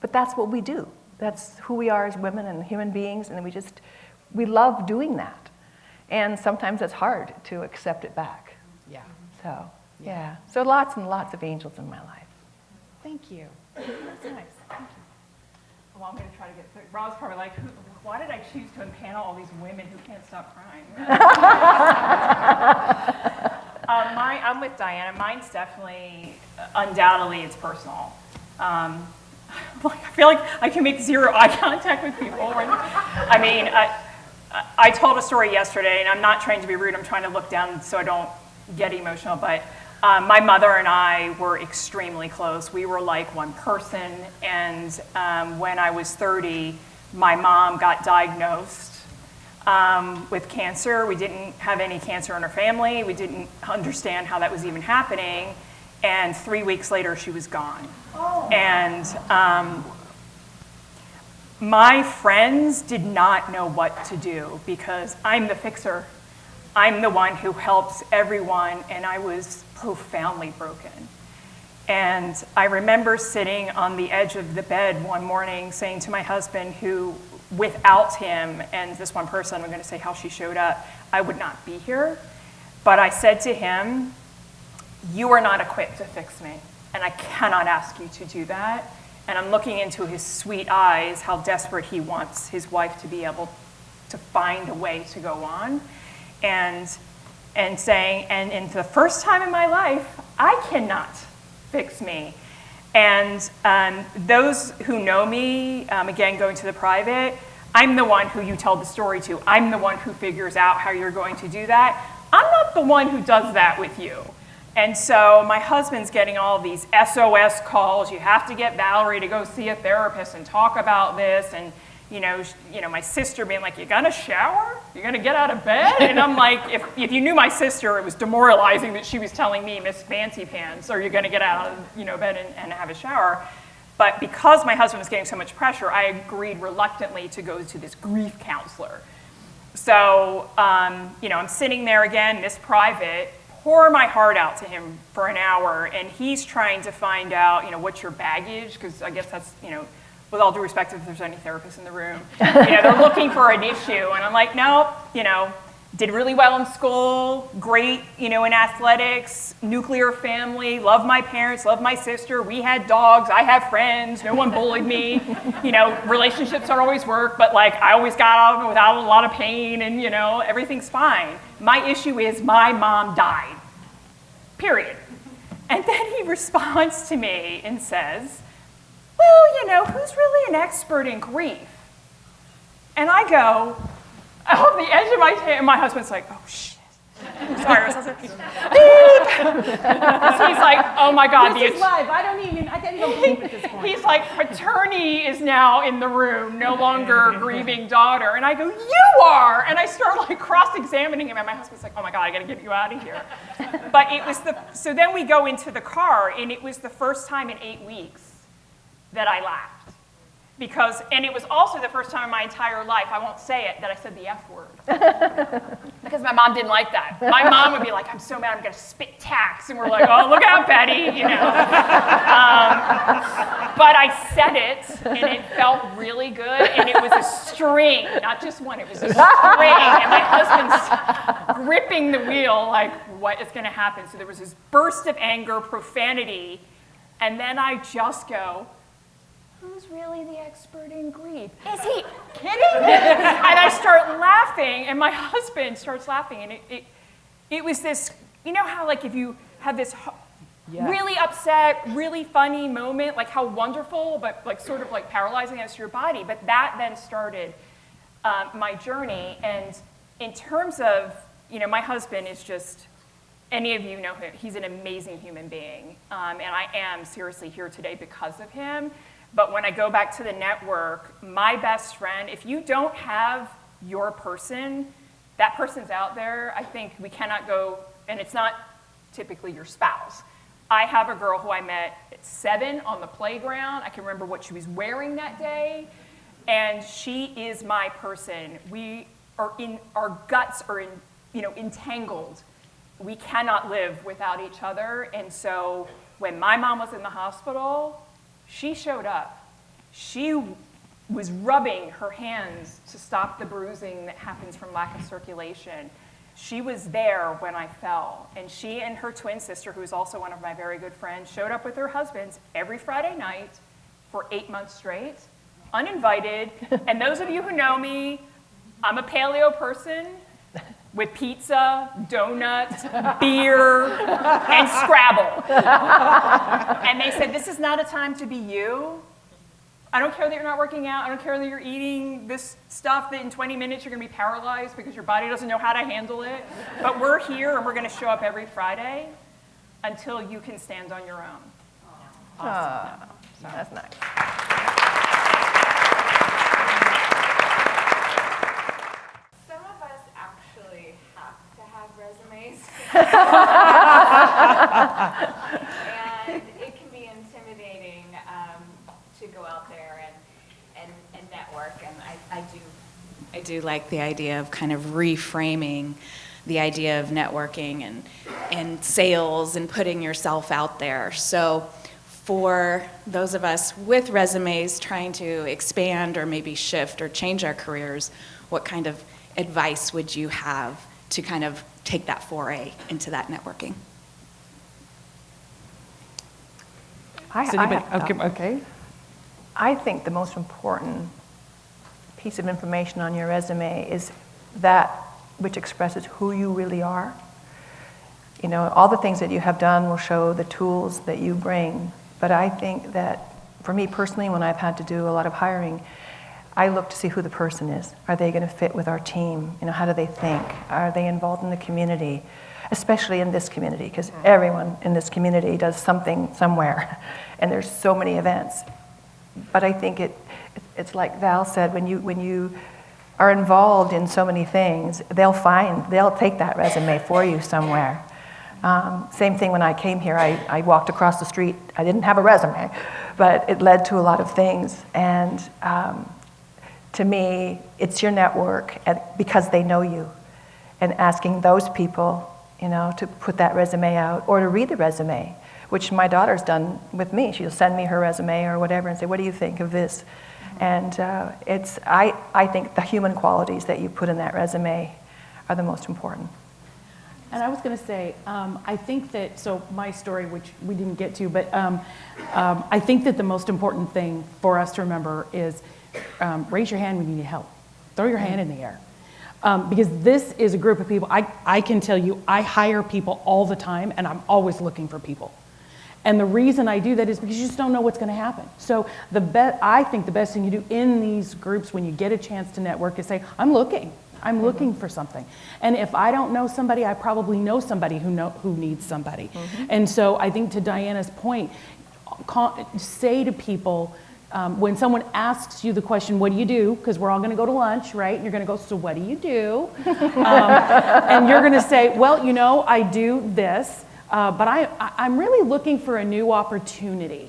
Speaker 6: but that's what we do. That's who we are as women and human beings, and we love doing that. And sometimes it's hard to accept it back.
Speaker 8: Yeah.
Speaker 6: So, yeah. So lots and lots of angels in my life.
Speaker 8: Thank you.
Speaker 7: That's nice. Thank you. Well, I'm going to try to get through. Rob's probably like, why did I choose to impanel all these women who can't stop crying? I'm with Diana. Mine's definitely, undoubtedly, it's personal. I feel like I can make zero eye contact with people. I told a story yesterday, and I'm not trying to be rude. I'm trying to look down so I don't get emotional, but my mother and I were extremely close. We were like one person, and when I was 30, my mom got diagnosed with cancer. We didn't have any cancer in our family. We didn't understand how that was even happening, and 3 weeks later, she was gone. Oh. And my friends did not know what to do because I'm the fixer. I'm the one who helps everyone, and I was profoundly broken. And I remember sitting on the edge of the bed one morning saying to my husband, who, without him, and this one person, I'm going to say how she showed up, I would not be here. But I said to him, you are not equipped to fix me, and I cannot ask you to do that. And I'm looking into his sweet eyes, how desperate he wants his wife to be able to find a way to go on. And saying, and for the first time in my life, I cannot fix me. And those who know me, again, going to the private, I'm the one who you tell the story to. I'm the one who figures out how you're going to do that. I'm not the one who does that with you. And so my husband's getting all these SOS calls. You have to get Valerie to go see a therapist and talk about this. And my sister being like, you gonna shower? You gonna get out of bed? And I'm like, if you knew my sister, it was demoralizing that she was telling me, Miss Fancy Pants, are you gonna get out of bed and have a shower? But because my husband was getting so much pressure, I agreed reluctantly to go to this grief counselor. So, I'm sitting there again, this private, pour my heart out to him for an hour, and he's trying to find out, what's your baggage? Because I guess that's, with all due respect, if there's any therapists in the room, they're looking for an issue. And I'm like, no, did really well in school, great, in athletics, nuclear family, love my parents, love my sister. We had dogs, I have friends, no one bullied me. Relationships don't always work, but like I always got out of them without a lot of pain and, everything's fine. My issue is my mom died, period. And then he responds to me and says, well, who's really an expert in grief? And I go, off the edge of my tail, and my husband's like, oh, shit. Sorry, I was like, beep. So he's like, oh my God.
Speaker 3: This is live. I can't even believe at this point.
Speaker 7: He's like, attorney is now in the room, no longer grieving daughter. And I go, you are! And I start like cross-examining him, and my husband's like, oh my God, I gotta get you out of here. But so then we go into the car, and it was the first time in 8 weeks that I laughed. And it was also the first time in my entire life, I won't say it, that I said the F word. Because my mom didn't like that. My mom would be like, I'm so mad, I'm gonna spit tax. And we're like, oh, look out, Betty, But I said it, and it felt really good, and it was a string, not just one, it was a string. And my husband's gripping the wheel, like, what is gonna happen? So there was this burst of anger, profanity, and then I just go, who's really the expert in grief? Is he kidding? And I start laughing, and my husband starts laughing, and it was this, how like if you have this really upset, really funny moment, like how wonderful, but like sort of like paralyzing as to your body, but that then started my journey. And in terms of, my husband is just, any of you know him, he's an amazing human being, and I am seriously here today because of him. But when I go back to the network, my best friend, if you don't have your person, that person's out there, I think we cannot go, and it's not typically your spouse. I have a girl who I met at 7 on the playground. I can remember what she was wearing that day, and she is my person. Our guts are entangled. We cannot live without each other, and so when my mom was in the hospital, she showed up. She was rubbing her hands to stop the bruising that happens from lack of circulation. She was there when I fell. And she and her twin sister, who is also one of my very good friends, showed up with her husbands every Friday night for 8 months straight, uninvited. And those of you who know me, I'm a paleo person with pizza, donuts, beer, and Scrabble. And they said, this is not a time to be you. I don't care that you're not working out. I don't care that you're eating this stuff that in 20 minutes you're gonna be paralyzed because your body doesn't know how to handle it. But we're here and we're gonna show up every Friday until you can stand on your own.
Speaker 6: Awesome. That's nice.
Speaker 9: And it can be intimidating to go out there and network. And I do like the idea of kind of reframing the idea of networking and sales and putting yourself out there. So for those of us with resumes trying to expand or maybe shift or change our careers, what kind of advice would you have to kind of take that foray into that networking?
Speaker 6: Okay. I think the most important piece of information on your resume is that which expresses who you really are. All the things that you have done will show the tools that you bring. But I think that for me personally, when I've had to do a lot of hiring, I look to see who the person is. Are they going to fit with our team? How do they think? Are they involved in the community? Especially in this community, because everyone in this community does something somewhere, and there's so many events. But I think it's like Val said, when you are involved in so many things, they'll take that resume for you somewhere. Same thing when I came here, I walked across the street. I didn't have a resume, but it led to a lot of things. And to me, it's your network because they know you, and asking those people, to put that resume out or to read the resume, which my daughter's done with me. She'll send me her resume or whatever and say, what do you think of this? And I think the human qualities that you put in that resume are the most important.
Speaker 3: And I was going to say, I think that, so my story, which we didn't get to, but I think that the most important thing for us to remember is raise your hand when you need help. Throw your hand in the air. Because this is a group of people, I can tell you, I hire people all the time, and I'm always looking for people. And the reason I do that is because you just don't know what's going to happen. So I think the best thing you do in these groups when you get a chance to network is say, I'm looking for something. And if I don't know somebody, I probably know somebody who needs somebody. And so I think to Diana's point, say to people, when someone asks you the question, what do you do? Because we're all going to go to lunch, right? And you're going to go, so what do you do? And you're going to say, well, you know, I do this, but I'm really looking for a new opportunity.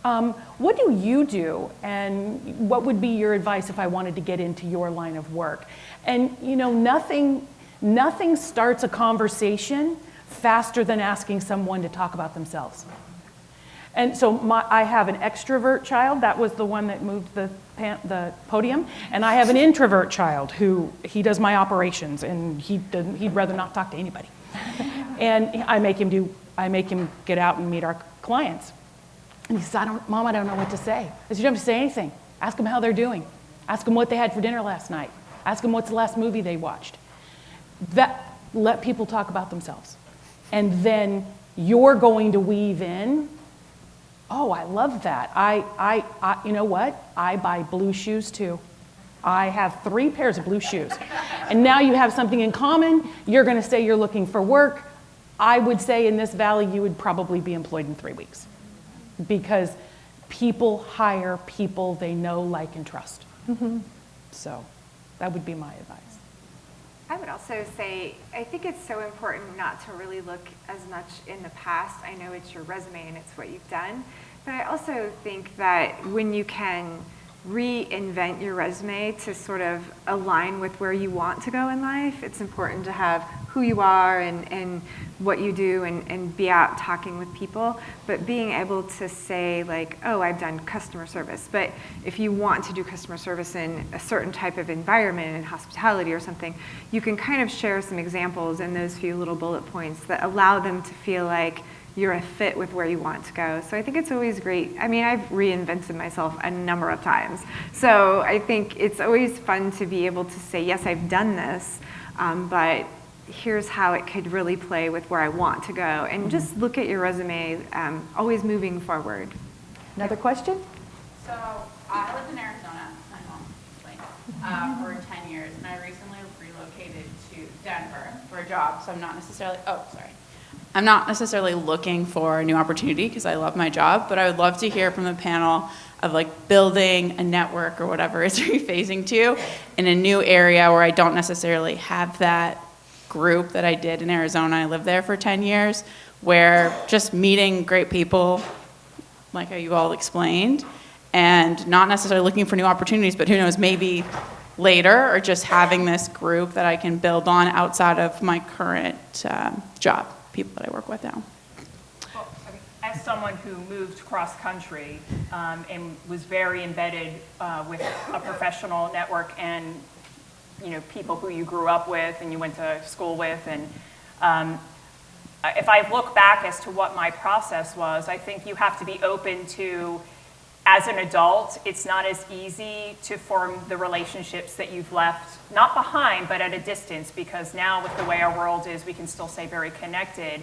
Speaker 3: What do you do? And what would be your advice if I wanted to get into your line of work? And, you know, nothing starts a conversation faster than asking someone to talk about themselves. And so I have an extrovert child. That was the one that moved the podium. And I have an introvert child who, he does my operations, and he'd rather not talk to anybody. And I make him get out and meet our clients. And he says, Mom, I don't know what to say. I said, you don't have to say anything. Ask them how they're doing. Ask them what they had for dinner last night. Ask them what's the last movie they watched. Let people talk about themselves. And then you're going to weave in, oh, I love that. You know what? I buy blue shoes too. I have 3 pairs of blue shoes. And now you have something in common. You're going to say you're looking for work. I would say in this valley, you would probably be employed in 3 weeks. Because people hire people they know, like, and trust. So that would be my advice.
Speaker 5: I would also say, I think it's so important not to really look as much in the past. I know it's your resume and it's what you've done, but I also think that when you can reinvent your resume to sort of align with where you want to go in life, it's important to have who you are and what you do and be out talking with people, but being able to say like, oh, I've done customer service. But if you want to do customer service in a certain type of environment, in hospitality or something, you can kind of share some examples in those few little bullet points that allow them to feel like you're a fit with where you want to go. So I think it's always great. I mean, I've reinvented myself a number of times. So I think it's always fun to be able to say, yes, I've done this, but here's how it could really play with where I want to go. And just look at your resume, always moving forward.
Speaker 3: Another question?
Speaker 10: So I lived in Arizona, my home, for 10 years, and I recently relocated to Denver for a job, so I'm not necessarily looking for a new opportunity because I love my job, but I would love to hear from the panel of like building a network or whatever it's rephasing to in a new area where I don't necessarily have that group that I did in Arizona. I lived there for 10 years, where just meeting great people, like how you all explained, and not necessarily looking for new opportunities, but who knows, maybe later, or just having this group that I can build on outside of my current job, people that I work with now.
Speaker 7: Well, as someone who moved cross country and was very embedded with a professional network and people who you grew up with and you went to school with, and if I look back as to what my process was, I think you have to be open to, as an adult, it's not as easy to form the relationships that you've left, not behind, but at a distance, because now with the way our world is, we can still stay very connected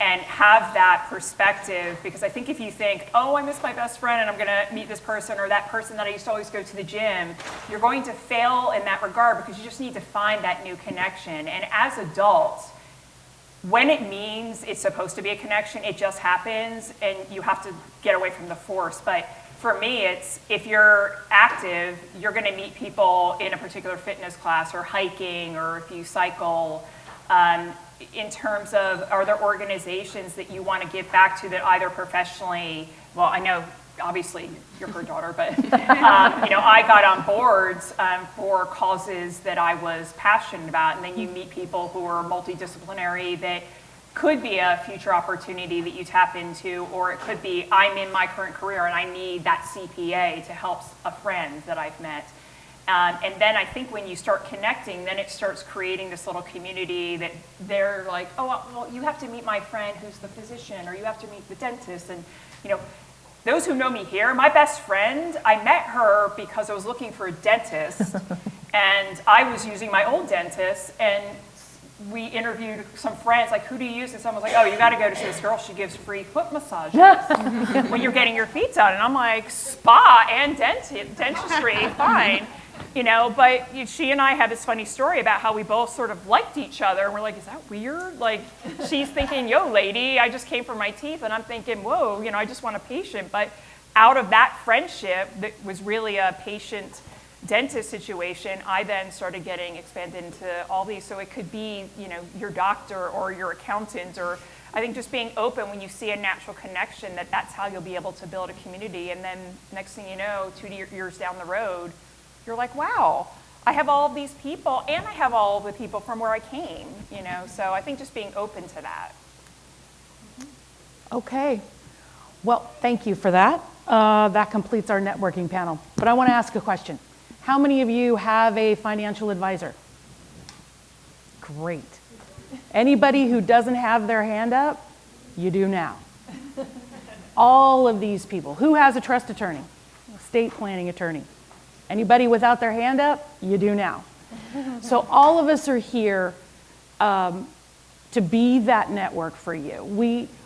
Speaker 7: and have that perspective. Because I think if you think, oh, I miss my best friend and I'm gonna meet this person or that person that I used to always go to the gym, you're going to fail in that regard because you just need to find that new connection. And as adults, when it means it's supposed to be a connection, it just happens and you have to get away from the force. But for me, it's if you're active, you're going to meet people in a particular fitness class or hiking, or if you cycle. In terms of, are there organizations that you want to give back to that either professionally, well, I know obviously you're her daughter, but I got on boards for causes that I was passionate about, and then you meet people who are multidisciplinary that could be a future opportunity that you tap into, or it could be I'm in my current career and I need that CPA to help a friend that I've met. And then I think when you start connecting, then it starts creating this little community that they're like, oh, well, you have to meet my friend who's the physician, or you have to meet the dentist. And, you know, those who know me here, my best friend, I met her because I was looking for a dentist, and I was using my old dentist, and we interviewed some friends, like, who do you use? And someone was like, oh, you got to go to see this girl. She gives free foot massages when you're getting your feet done. And I'm like, spa and dentistry, fine. You know, but she and I had this funny story about how we both sort of liked each other. And we're like, is that weird? Like, she's thinking, yo, lady, I just came for my teeth. And I'm thinking, whoa, you know, I just want a patient. But out of that friendship that was really a patient-dentist situation, I then started getting expanded into all these. So it could be, you know, your doctor or your accountant, or I think just being open when you see a natural connection, that's how you'll be able to build a community. And then next thing you know, 2 years down the road, you're like, wow, I have all of these people, and I have all of the people from where I came, you know? So I think just being open to that.
Speaker 3: Okay. Well, thank you for that. That completes our networking panel. But I want to ask a question. How many of you have a financial advisor? Great. Anybody who doesn't have their hand up? You do now. All of these people. Who has a trust attorney? Estate planning attorney? Anybody without their hand up? You do now. So all of us are here to be that network for you.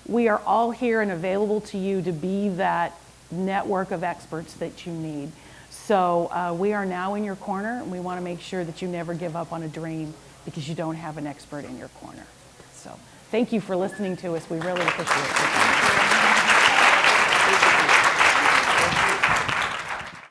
Speaker 3: We are all here and available to you to be that network of experts that you need. So we are now in your corner, and we want to make sure that you never give up on a dream because you don't have an expert in your corner. So thank you for listening to us. We really appreciate it.